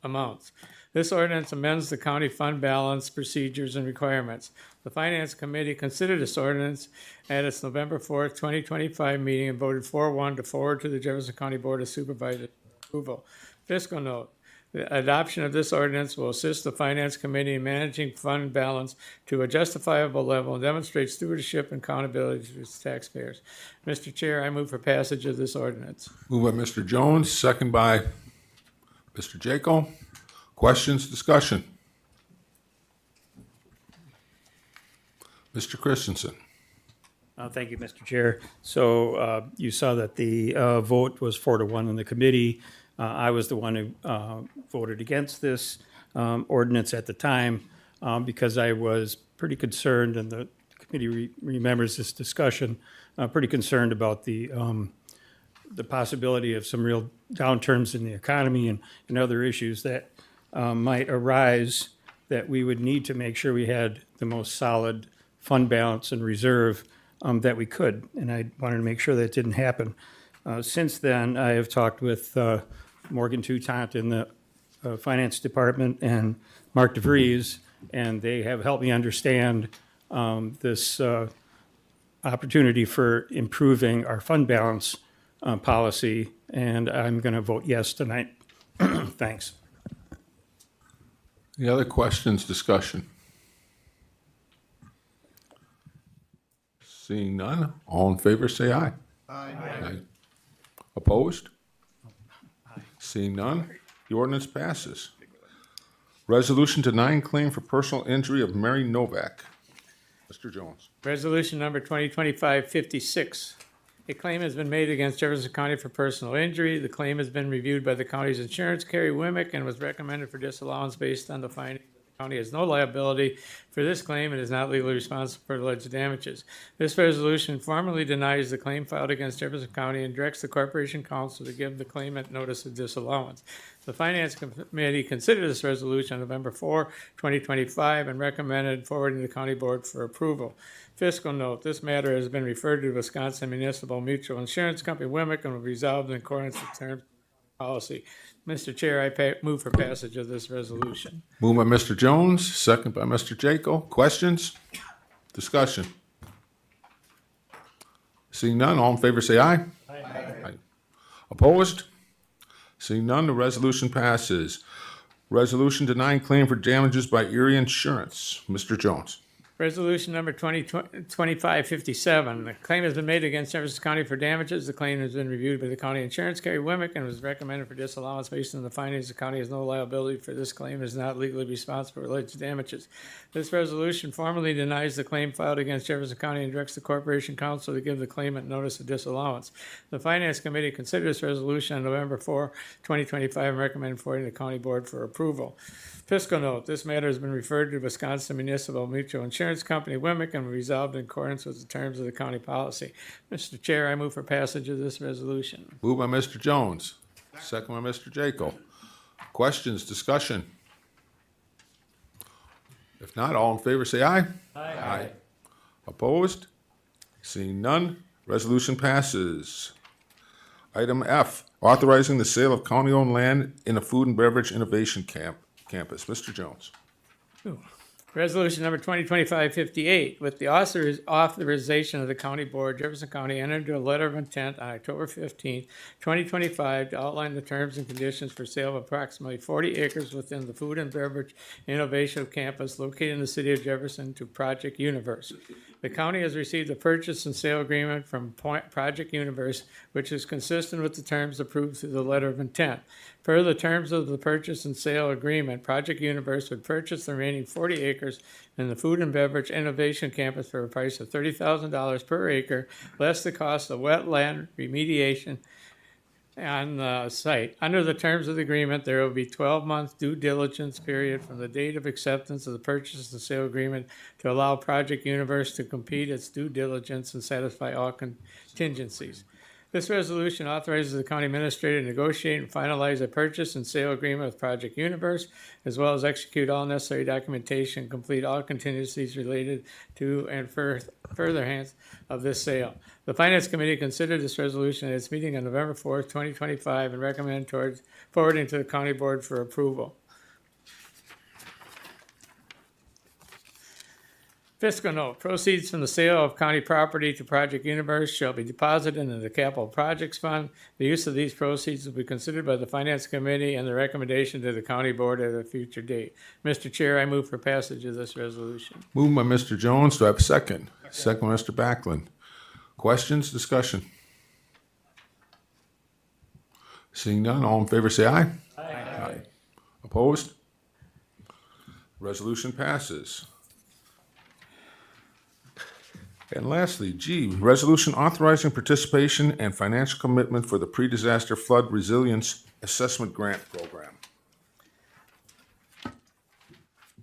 amounts. This ordinance amends the county fund balance procedures and requirements. The Finance Committee considered this ordinance at its November 4th, 2025 meeting and voted 4-1 to forward to the Jefferson County Board of Supervisors for approval. Fiscal note. The adoption of this ordinance will assist the Finance Committee in managing fund balance to a justifiable level and demonstrate stewardship and accountability to its taxpayers. Mr. Chair, I move for passage of this ordinance. Moved by Mr. Jones, second by Mr. Jaco. Questions, discussion? Mr. Christensen. Thank you, Mr. Chair. So you saw that the vote was 4-1 in the committee. I was the one who voted against this ordinance at the time because I was pretty concerned, and the committee remembers this discussion, pretty concerned about the possibility of some real downturns in the economy and other issues that might arise, that we would need to make sure we had the most solid fund balance and reserve that we could. And I wanted to make sure that didn't happen. Since then, I have talked with Morgan Toutant in the Finance Department and Mark DeVries, and they have helped me understand this opportunity for improving our fund balance policy, and I'm going to vote yes tonight. Thanks. Any other questions, discussion? Seeing none, all in favor say aye. Aye. Opposed? Seeing none, the ordinance passes. Resolution denying claim for personal injury of Mary Novak. Mr. Jones. Resolution number 2025-56. A claim has been made against Jefferson County for personal injury. The claim has been reviewed by the county's insurance carrier, Wimick, and was recommended for disallowance based on the finding the county has no liability for this claim and is not legally responsible for alleged damages. This resolution formally denies the claim filed against Jefferson County and directs the Corporation Council to give the claimant notice of disallowance. The Finance Committee considered this resolution on November 4, 2025, and recommended forwarding to the County Board for approval. Fiscal note, this matter has been referred to Wisconsin Municipal Mutual Insurance Company, Wimick, and will be resolved in accordance with terms of policy. Mr. Chair, I move for passage of this resolution. Moved by Mr. Jones, second by Mr. Jaco. Questions? Discussion? Seeing none, all in favor say aye. Aye. Opposed? Seeing none, the resolution passes. Resolution denying claim for damages by Erie Insurance. Mr. Jones. Resolution number 2557. The claim has been made against Jefferson County for damages. The claim has been reviewed by the county insurance carrier, Wimick, and was recommended for disallowance based on the findings. The county has no liability for this claim and is not legally responsible for alleged damages. This resolution formally denies the claim filed against Jefferson County and directs the Corporation Council to give the claimant notice of disallowance. The Finance Committee considered this resolution on November 4, 2025, and recommended forwarding to the County Board for approval. Fiscal note, this matter has been referred to Wisconsin Municipal Mutual Insurance Company, Wimick, and resolved in accordance with the terms of the county policy. Mr. Chair, I move for passage of this resolution. Moved by Mr. Jones, second by Mr. Jaco. Questions, discussion? If not, all in favor say aye. Aye. Opposed? Seeing none, resolution passes. Item F, authorizing the sale of county-owned land in a food and beverage innovation campus. Mr. Jones. Resolution number 2025-58, with the authorization of the county board, Jefferson County entered into a letter of intent on October 15, 2025, to outline the terms and conditions for sale of approximately 40 acres within the Food and Beverage Innovation Campus located in the city of Jefferson to Project Universe. The county has received a purchase and sale agreement from Project Universe, which is consistent with the terms approved through the letter of intent. Per the terms of the purchase and sale agreement, Project Universe would purchase the remaining 40 acres in the Food and Beverage Innovation Campus for a price of $30,000 per acre, less the cost of wetland remediation on the site. Under the terms of the agreement, there will be 12-month due diligence period from the date of acceptance of the purchase and sale agreement to allow Project Universe to complete its due diligence and satisfy all contingencies. This resolution authorizes the county administrator to negotiate and finalize a purchase and sale agreement with Project Universe, as well as execute all necessary documentation and complete all contingencies related to and furtherance of this sale. The Finance Committee considered this resolution at its meeting on November 4th, 2025, and recommended towards forwarding to the County Board for approval. Fiscal note, proceeds from the sale of county property to Project Universe shall be deposited into the Capital Projects Fund. The use of these proceeds will be considered by the Finance Committee and the recommendation to the county board at a future date. Mr. Chair, I move for passage of this resolution. Moved by Mr. Jones. Do I have a second? Second by Mr. Backlund. Questions, discussion? Seeing none, all in favor say aye. Aye. Opposed? Resolution passes. And lastly, G, resolution authorizing participation and financial commitment for the pre-disaster flood resilience assessment grant program.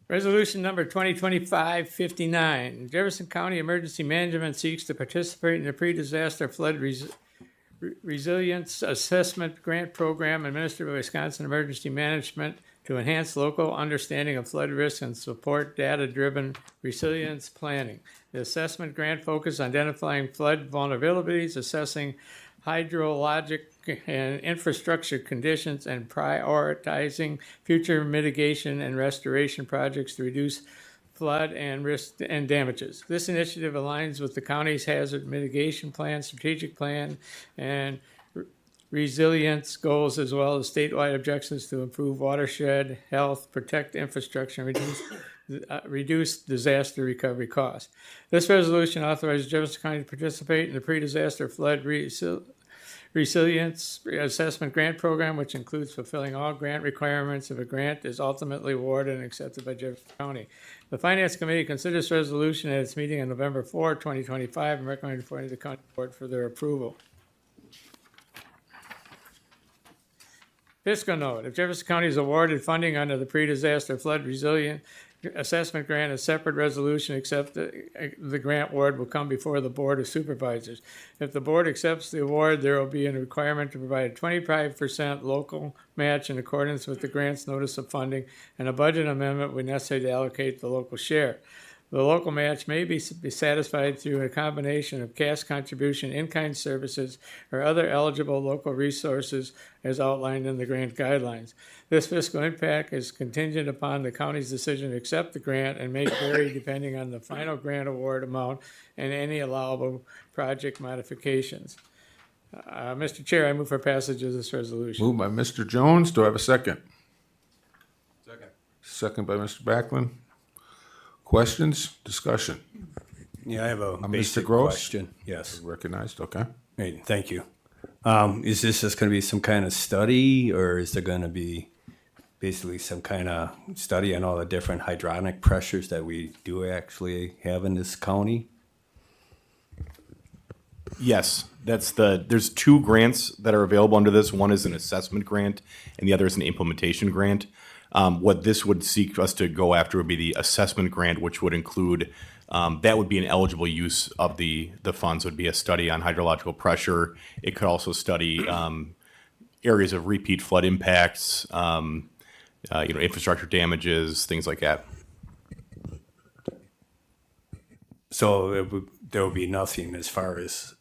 Resolution number 2025-59. Jefferson County Emergency Management seeks to participate in the pre-disaster flood resilience assessment grant program administered by Wisconsin Emergency Management to enhance local understanding of flood risk and support data-driven resilience planning. The assessment grant focuses on identifying flood vulnerabilities, assessing hydrologic and infrastructure conditions, and prioritizing future mitigation and restoration projects to reduce flood and risk and damages. This initiative aligns with the county's hazard mitigation plan, strategic plan, and resilience goals, as well as statewide objectives to improve watershed health, protect infrastructure, and reduce disaster recovery costs. This resolution authorizes Jefferson County to participate in the pre-disaster flood resilience assessment grant program, which includes fulfilling all grant requirements if a grant is ultimately awarded and accepted by Jefferson County. The Finance Committee considers this resolution at its meeting on November 4, 2025, and recommended for the county board for their approval. Fiscal note, if Jefferson County is awarded funding under the pre-disaster flood resilient assessment grant, a separate resolution except the grant award will come before the Board of Supervisors. If the board accepts the award, there will be a requirement to provide a 25% local match in accordance with the grant's notice of funding, and a budget amendment when necessary to allocate the local share. The local match may be satisfied through a combination of cash contribution, in-kind services, or other eligible local resources as outlined in the grant guidelines. This fiscal impact is contingent upon the county's decision to accept the grant and may vary depending on the final grant award amount and any allowable project modifications. Mr. Chair, I move for passage of this resolution. Moved by Mr. Jones. Do I have a second? Second. Second by Mr. Backlund. Questions, discussion? Yeah, I have a Mr. basic Gross? question. Yes. Recognized, okay. Great, thank you. Is this just going to be some kind of study, or is there going to be basically some kind of study on all the different hydronic pressures that we do actually have in this county? Yes, there's two grants that are available under this. One is an assessment grant and the other is an implementation grant. What this would seek us to go after would be the assessment grant, which would include, that would be an eligible use of the funds, would be a study on hydrological pressure. It could also study areas of repeat flood impacts, infrastructure damages, things like that. So there will be nothing as far as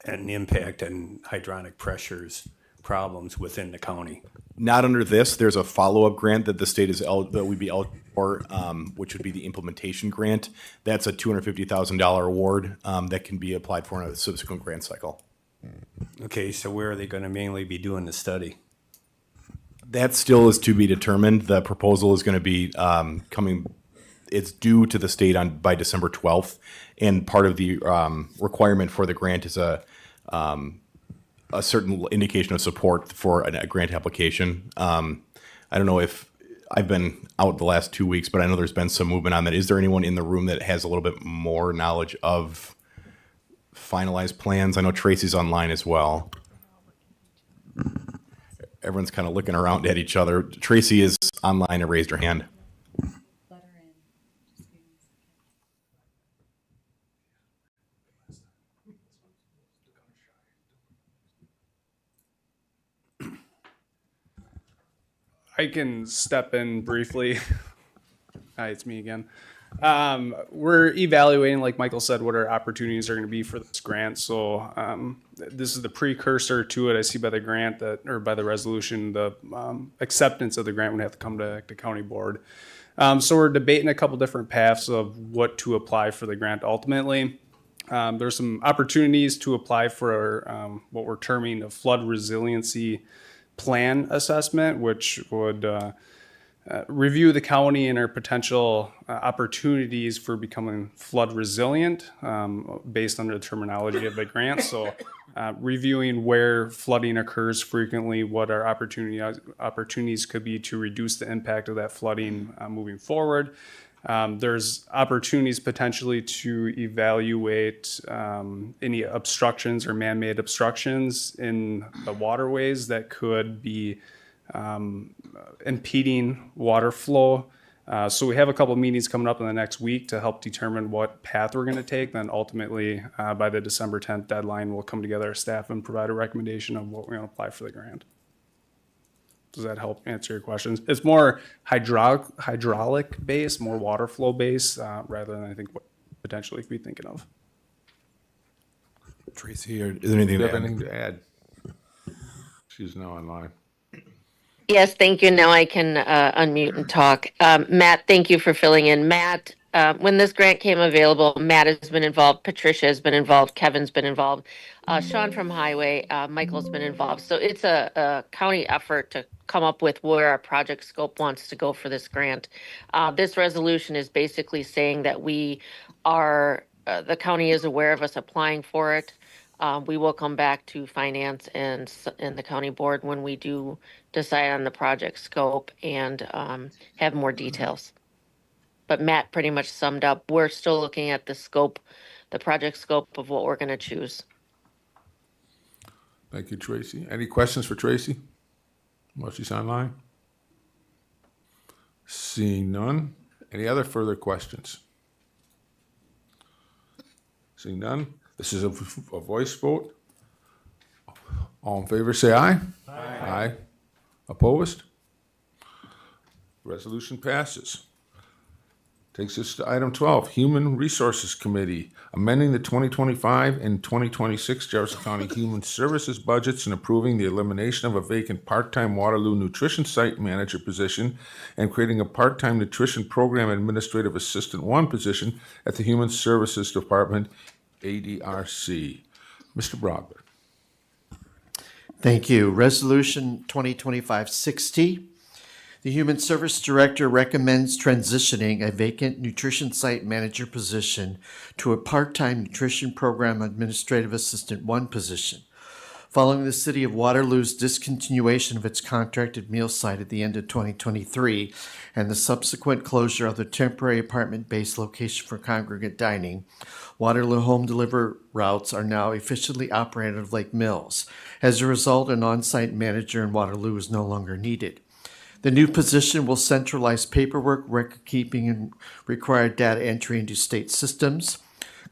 an impact on hydronic pressures problems within the county. Not under this. There's a follow-up grant that the state that we'd be eligible for, which would be the implementation grant. That's a $250,000 award that can be applied for in a subsequent grant cycle. Okay, so where are they going to mainly be doing the study? That still is to be determined. The proposal is going to be coming. It's due to the state by December 12th, and part of the requirement for the grant is a certain indication of support for a grant application. I don't know if I've been out the last 2 weeks, but I know there's been some movement on that. Is there anyone in the room that has a little bit more knowledge of finalized plans? I know Tracy's online as well. Everyone's kind of looking around at each other. Tracy is online and raised her hand. I can step in briefly. Hi, it's me again. We're evaluating, like Michael said, what our opportunities are going to be for this grant. So this is the precursor to it. I see by the grant or by the resolution, the acceptance of the grant would have to come to the county board. So we're debating a couple different paths of what to apply for the grant ultimately. There's some opportunities to apply for what we're terming a flood resiliency plan assessment, which would review the county and our potential opportunities for becoming flood resilient based on the terminology of the grant. So reviewing where flooding occurs frequently, what our opportunities could be to reduce the impact of that flooding moving forward. There's opportunities potentially to evaluate any obstructions or man-made obstructions in the waterways that could be impeding water flow. So we have a couple of meetings coming up in the next week to help determine what path we're going to take. Then ultimately, by the December 10th deadline, we'll come together as staff and provide a recommendation of what we're going to apply for the grant. Does that help answer your questions? It's more hydraulic based, more water flow based, rather than I think what potentially could be thinking of. Tracy, is there anything Do you to have add? anything to add? She's now online. Yes, thank you. Now I can unmute and talk. Matt, thank you for filling in. Matt, when this grant came available, Matt has been involved, Patricia has been involved, Kevin's been involved, Sean from Highway, Michael's been involved. So it's a county effort to come up with where our project scope wants to go for this grant. This resolution is basically saying that we are, the county is aware of us applying for it. We will come back to finance and the county board when we do decide on the project scope and have more details. But Matt pretty much summed up. We're still looking at the scope, the project scope of what we're going to choose. Thank you, Tracy. Any questions for Tracy while she's online? Seeing none. Any other further questions? Seeing none. This is a voice vote. All in favor, say aye. Aye. Aye. Opposed? Resolution passes. Takes us to item 12, Human Resources Committee, amending the 2025 and 2026 Jefferson County Human Services budgets and approving the elimination of a vacant part-time Waterloo Nutrition Site Manager position and creating a part-time Nutrition Program Administrative Assistant 1 position at the Human Services Department, ADRC. Mr. Broadbent. Thank you. Resolution 2025-60. The Human Service Director recommends transitioning a vacant Nutrition Site Manager position to a part-time Nutrition Program Administrative Assistant 1 position. Following the City of Waterloo's discontinuation of its contracted meal site at the end of 2023 and the subsequent closure of the temporary apartment-based location for congregate dining, Waterloo home delivery routes are now efficiently operated out of Lake Mills. As a result, an on-site manager in Waterloo is no longer needed. The new position will centralize paperwork, record keeping, and required data entry into state systems,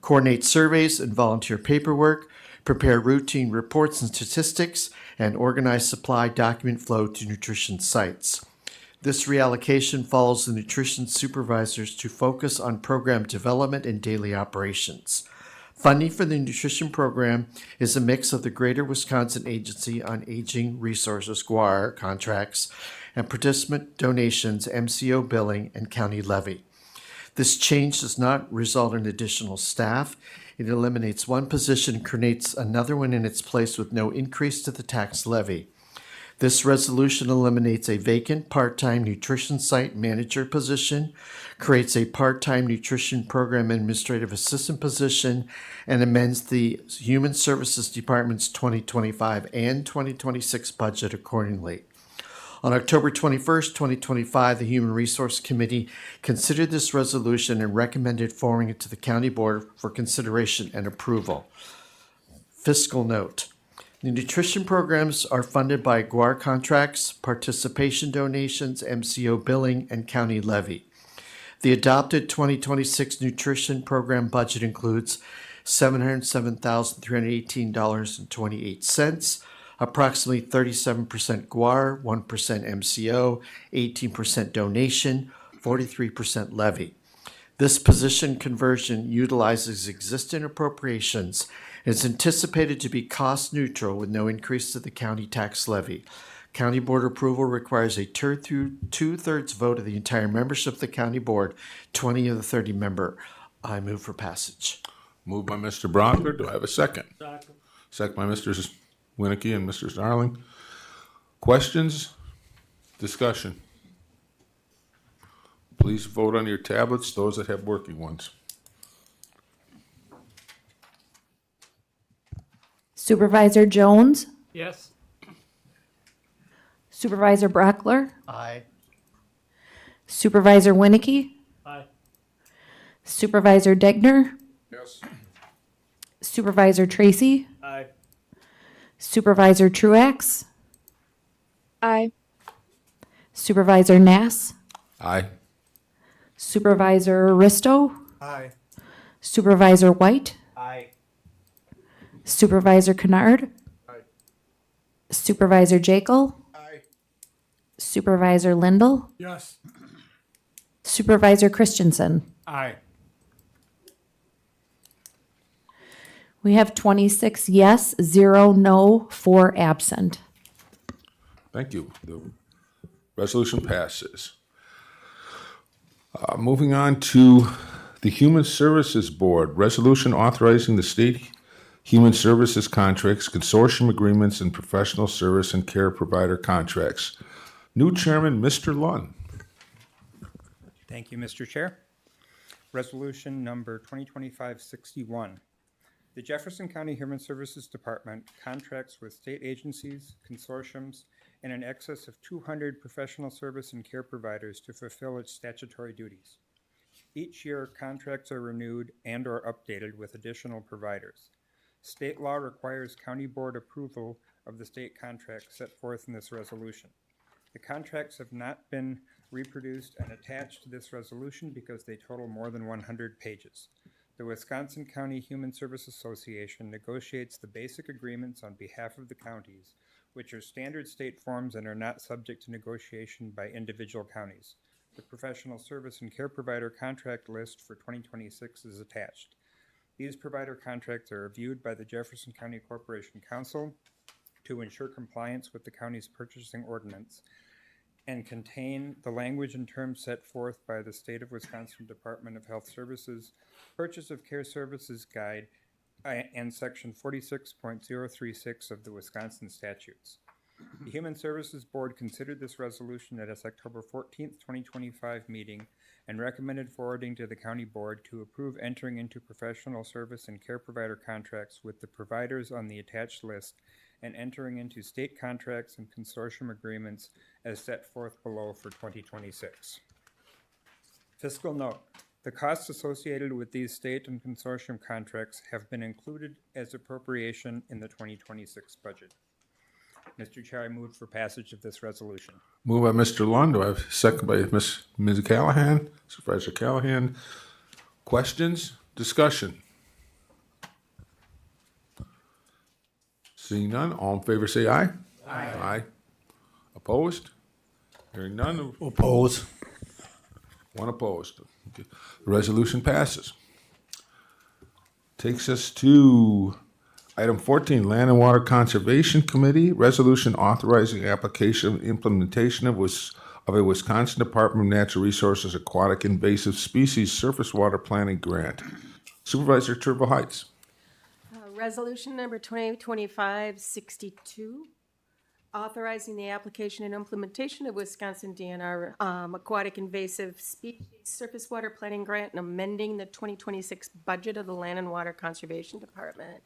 coordinate surveys and volunteer paperwork, prepare routine reports and statistics, and organize supply document flow to nutrition sites. This reallocation follows the nutrition supervisors to focus on program development and daily operations. Funding for the nutrition program is a mix of the Greater Wisconsin Agency on Aging Resources GWAR contracts and participant donations, MCO billing, and county levy. This change does not result in additional staff. It eliminates one position and creates another one in its place with no increase to the tax levy. This resolution eliminates a vacant part-time nutrition site manager position, creates a part-time nutrition program administrative assistant position, and amends the Human Services Department's 2025 and 2026 budget accordingly. On October 21st, 2025, the Human Resource Committee considered this resolution and recommended forwarding it to the County Board for consideration and approval. Fiscal note. The nutrition programs are funded by GWAR contracts, participation donations, MCO billing, and county levy. The adopted 2026 nutrition program budget includes $707,318.28, approximately 37% GWAR, 1% MCO, 18% donation, 43% levy. This position conversion utilizes existing appropriations and is anticipated to be cost neutral with no increase to the county tax levy. County Board approval requires a two-thirds vote of the entire membership of the County Board, 20 of the 30 member. I move for passage. Moved by Mr. Brockler. Do I have a second? Second. Second by Mr. Winnicky and Mr. Darling. Questions? Discussion? Please vote on your tablets, those that have working ones. Supervisor Jones, Yes. Supervisor Brockler, Aye. Supervisor Winnicky, Aye. Supervisor Degner, Yes. Supervisor Tracy, Aye. Supervisor Truax, Aye. Supervisor Nass, Aye. Supervisor Risto, Aye. Supervisor White, Aye. Supervisor Kennard, Supervisor Jekyll, Aye. Supervisor Lindell, Yes. Supervisor Christensen. Aye. We have 26 yes, 0 no, 4 absent. Thank you. The resolution passes. Moving on to the Human Services Board, resolution authorizing the state human services contracts, consortium agreements, and professional service and care provider contracts. New chairman, Mr. Lund. Thank you, Mr. Chair. Resolution number 2025-61. The Jefferson County Human Services Department contracts with state agencies, consortiums, and in excess of 200 professional service and care providers to fulfill its statutory duties. Each year, contracts are renewed and/or updated with additional providers. State law requires county board approval of the state contracts set forth in this resolution. The contracts have not been reproduced and attached to this resolution because they total more than 100 pages. The Wisconsin County Human Service Association negotiates the basic agreements on behalf of the counties, which are standard state forms and are not subject to negotiation by individual counties. The professional service and care provider contract list for 2026 is attached. These provider contracts are reviewed by the Jefferson County Corporation Council to ensure compliance with the county's purchasing ordinance and contain the language and terms set forth by the State of Wisconsin Department of Health Services Purchase of Care Services Guide and Section 46.036 of the Wisconsin statutes. The Human Services Board considered this resolution at its October 14th, 2025 meeting and recommended forwarding to the County Board to approve entering into professional service and care provider contracts with the providers on the attached list and entering into state contracts and consortium agreements as set forth below for 2026. Fiscal note: the costs associated with these state and consortium contracts have been included as appropriation in the 2026 budget. Mr. Chair, I move for passage of this resolution. Moved by Mr. Lund. Do I have a second by Ms. Callahan? Supervisor Callahan. Questions? Discussion? Seeing none, all in favor say aye. Aye. Aye. Opposed? Hearing none. Oppose. One opposed. Okay. The resolution passes. Takes us to item 14, Land and Water Conservation Committee, resolution authorizing application and implementation of a Wisconsin Department of Natural Resources Aquatic Invasive Species Surface Water Planning Grant. Supervisor Turbo Heights. Resolution number 2025-62, authorizing the application and implementation of Wisconsin DNR Aquatic Invasive Species Surface Water Planning Grant and amending the 2026 budget of the Land and Water Conservation Department.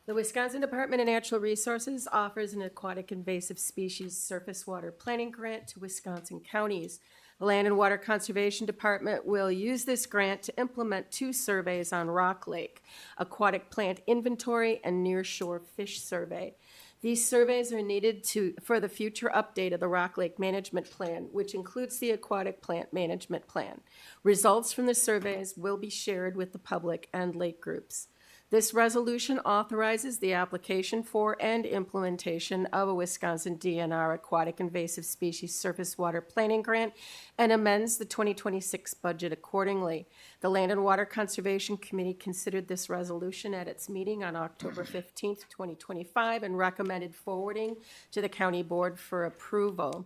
The Wisconsin Department of Natural Resources offers an aquatic invasive species surface water planning grant to Wisconsin counties. The Land and Water Conservation Department will use this grant to implement 2 surveys on Rock Lake, aquatic plant inventory and nearshore fish survey. These surveys are needed for the future update of the Rock Lake Management Plan, which includes the Aquatic Plant Management Plan. Results from the surveys will be shared with the public and lake groups. This resolution authorizes the application for and implementation of a Wisconsin DNR Aquatic Invasive Species Surface Water Planning Grant and amends the 2026 budget accordingly. The Land and Water Conservation Committee considered this resolution at its meeting on October 15th, 2025, and recommended forwarding to the county board for approval.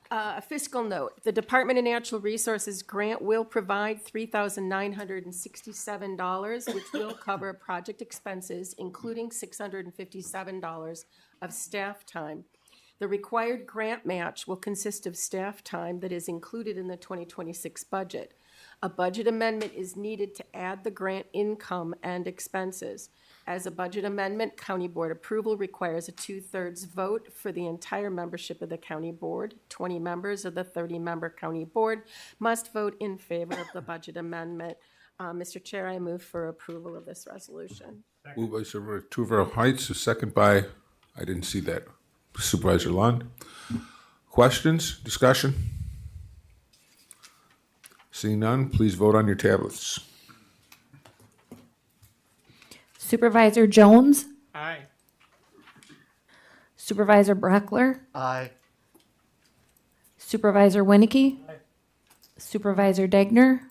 A fiscal note, the Department of Natural Resources grant will provide $3,967, which will cover project expenses, including $657 of staff time. The required grant match will consist of staff time that is included in the 2026 budget. A budget amendment is needed to add the grant income and expenses. As a budget amendment, county board approval requires a 2/3 vote for the entire membership of the county board. 20 members of the 30-member county board must vote in favor of the budget amendment. Mr. Chair, I move for approval of this resolution. Moved by Supervisor Tuvera Heights, a second by, I didn't see that, Supervisor Lund. Questions, discussion? Seeing none, please vote on your tablets. Supervisor Jones? Aye. Supervisor Breckler? Aye. Supervisor Winnicke? Supervisor Degner?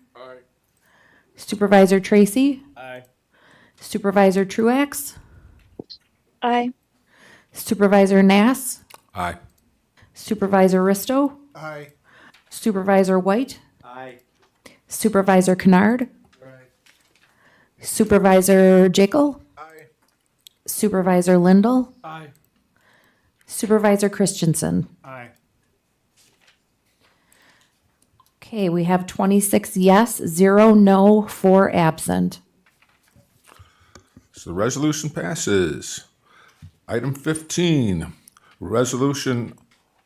Supervisor Tracy? Aye. Supervisor Truax? Aye. Supervisor Nass? Aye. Supervisor Risto? Aye. Supervisor White? Aye. Supervisor Kennard? Supervisor Jekyll? Aye. Supervisor Lindell? Aye. Supervisor Christensen? Aye. Okay, we have 26 yes, 0 no, 4 absent. So the resolution passes. Item 15, resolution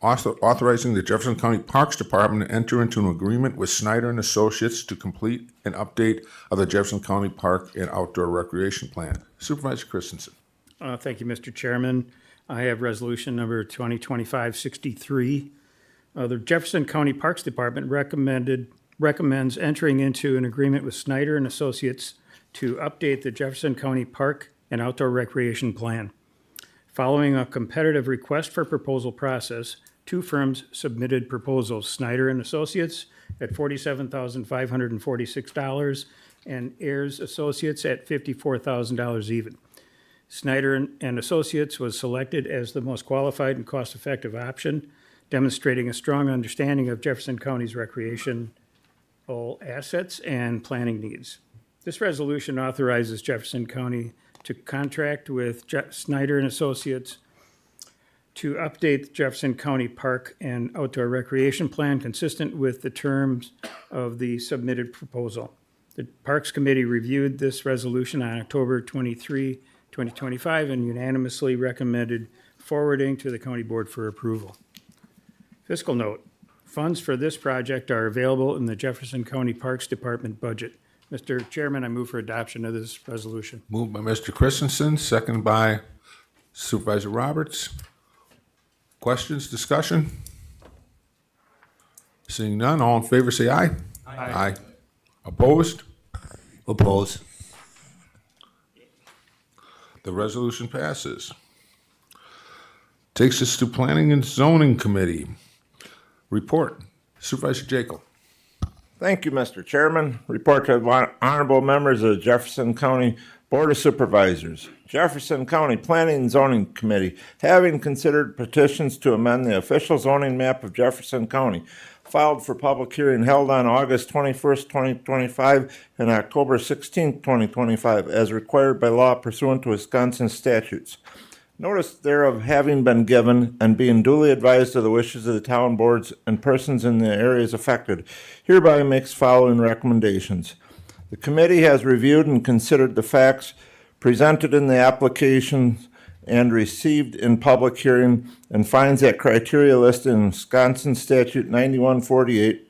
authorizing the Jefferson County Parks Department to enter into an agreement with Snyder and Associates to complete an update of the Jefferson County Park and Outdoor Recreation Plan. Supervisor Christensen. Thank you, Mr. Chairman. I have resolution number 2025-63. The Jefferson County Parks Department recommends entering into an agreement with Snyder and Associates to update the Jefferson County Park and Outdoor Recreation Plan. Following a competitive request for proposal process, 2 firms submitted proposals, Snyder and Associates at $47,546 and Ayers Associates at $54,000 even. Snyder and Associates was selected as the most qualified and cost-effective option, demonstrating a strong understanding of Jefferson County's recreational assets and planning needs. This resolution authorizes Jefferson County to contract with Snyder and Associates to update the Jefferson County Park and Outdoor Recreation Plan consistent with the terms of the submitted proposal. The Parks Committee reviewed this resolution on October 23, 2025, and unanimously recommended forwarding to the County Board for approval. Fiscal note, funds for this project are available in the Jefferson County Parks Department budget. Mr. Chairman, I move for adoption of this resolution. Moved by Mr. Christensen, second by Supervisor Roberts. Questions, discussion? Seeing none, all in favor say aye. Aye. Opposed? Oppose. The resolution passes. Takes us to Planning and Zoning Committee. Report. Supervisor Jekyll. Thank you, Mr. Chairman. Report to honorable members of the Jefferson County Board of Supervisors. Jefferson County Planning and Zoning Committee, having considered petitions to amend the official zoning map of Jefferson County, filed for public hearing held on August 21st, 2025 and October 16th, 2025, as required by law pursuant to Wisconsin statutes. Notice thereof having been given and being duly advised of the wishes of the town boards and persons in the areas affected, hereby makes following recommendations. The committee has reviewed and considered the facts presented in the application and received in public hearing and finds that criteria listed in Wisconsin Statute 9148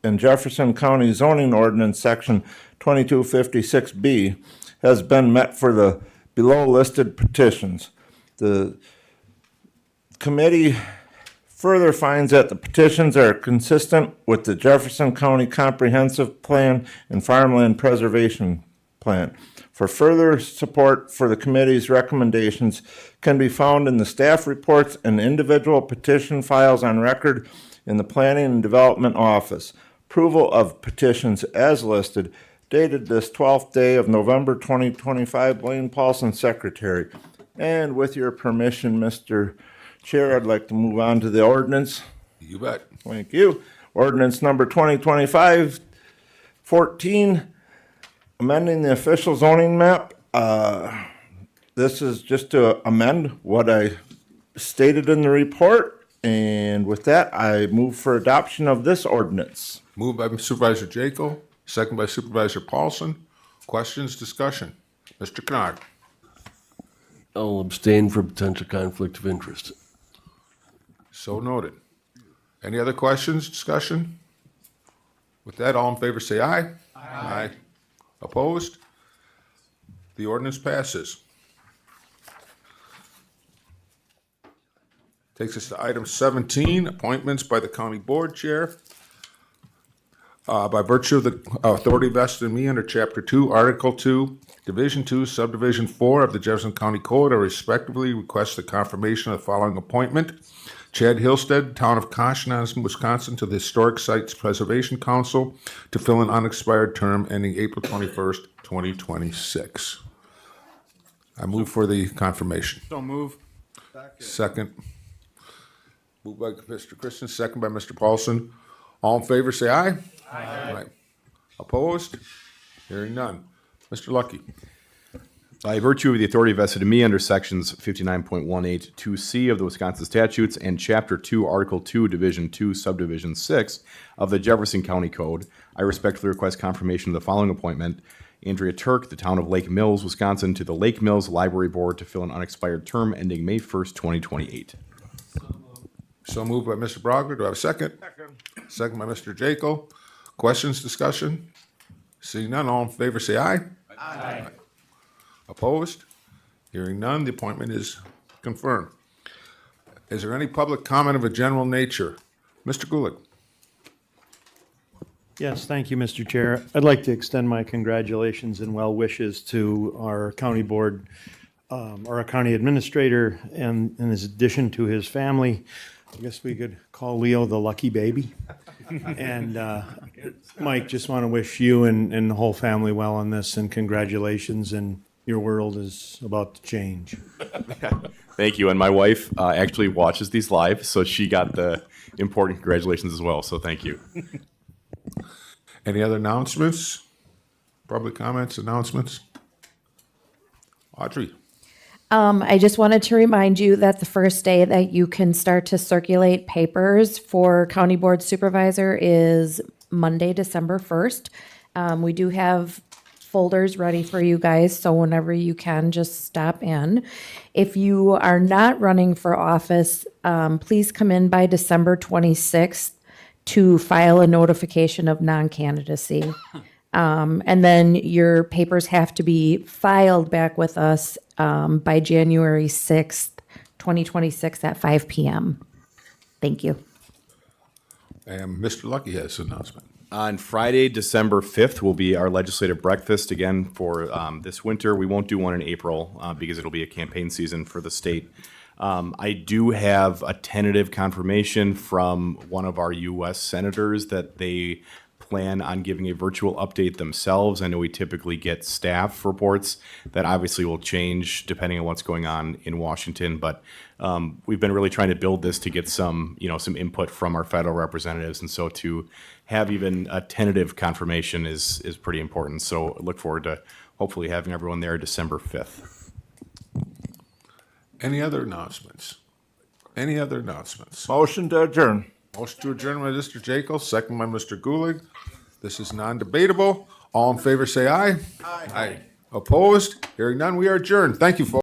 and Jefferson County Zoning Ordinance Section 2256B has been met for the below listed petitions. The committee further finds that the petitions are consistent with the Jefferson County Comprehensive Plan and Farmland Preservation plan. For further support for the committee's recommendations can be found in the staff reports and individual petition files on record in the Planning and Development Office. Approval of petitions as listed, dated this 12th day of November 2025, Blaine Paulson, Secretary. And with your permission, Mr. Chair, I'd like to move on to the ordinance. You bet. Thank you. Ordinance number 2025-14, amending the official zoning map. This is just to amend what I stated in the report. And with that, I move for adoption of this ordinance. Moved by Supervisor Jekyll, second by Supervisor Paulson. Questions, discussion? Mr. Kennard. I'll abstain for potential conflict of interest. So noted. Any other questions, discussion? With that, all in favor say aye. Aye. Opposed? The ordinance passes. Takes us to item 17, appointments by the county board chair. By virtue of the authority vested in me under Chapter 2, Article 2, Division 2, Subdivision 4 of the Jefferson County Code, I respectively request the confirmation of the following appointment. Chad Hillstead, Town of Conshohocken, Wisconsin, to the Historic Sites Preservation Council to fill an unexpired term ending April 21st, 2026. I move for the confirmation. So move. Second. Moved by Mr. Christian, second by Mr. Paulson. All in favor, say aye. Aye. Opposed? Hearing none. Mr. Lucky. By virtue of the authority vested in me under sections 59.182C of the Wisconsin statutes and Chapter 2, Article 2, Division 2, Subdivision 6 of the Jefferson County Code, I respectfully request confirmation of the following appointment. Andrea Turk, the Town of Lake Mills, Wisconsin, to the Lake Mills Library Board to fill an unexpired term ending May 1st, 2028. So moved by Mr. Brogler. Do I have a second? Second by Mr. Jekyll. Questions, discussion? Seeing none, all in favor say aye. Aye. Opposed? Hearing none, the appointment is confirmed. Is there any public comment of a general nature? Mr. Gulick. Yes, thank you, Mr. Chair. I'd like to extend my congratulations and well wishes to our county board, or our county administrator, and in addition to his family. I guess we could call Leo the lucky baby. And Mike, just want to wish you and the whole family well on this, and congratulations, and your world is about to change. Thank you. And my wife actually watches these live, so she got the important congratulations as well. So thank you. Any other announcements? Public comments, announcements? Audrey. I just wanted to remind you that the first day that you can start to circulate papers for County Board Supervisor is Monday, December 1st. We do have folders ready for you guys, so whenever you can, just stop in. If you are not running for office, please come in by December 26th to file a notification of non-candidacy. And then your papers have to be filed back with us by January 6th, 2026 at 5 p.m. Thank you. And Mr. Lucky has an announcement. On Friday, December 5th, will be our legislative breakfast again for this winter. We won't do one in April because it'll be a campaign season for the state. I do have a tentative confirmation from one of our U.S. senators that they plan on giving a virtual update themselves. I know we typically get staff reports. That obviously will change depending on what's going on in Washington, but we've been really trying to build this to get some input from our federal representatives, and so to have even a tentative confirmation is pretty important. So look forward to hopefully having everyone there December 5th. Any other announcements? Any other announcements? Motion to adjourn. Motion to adjourn by Mr. Jekyll, second by Mr. Gulig. This is non-debatable. All in favor say aye. Aye. Opposed? Hearing none, we are adjourned. Thank you, folks.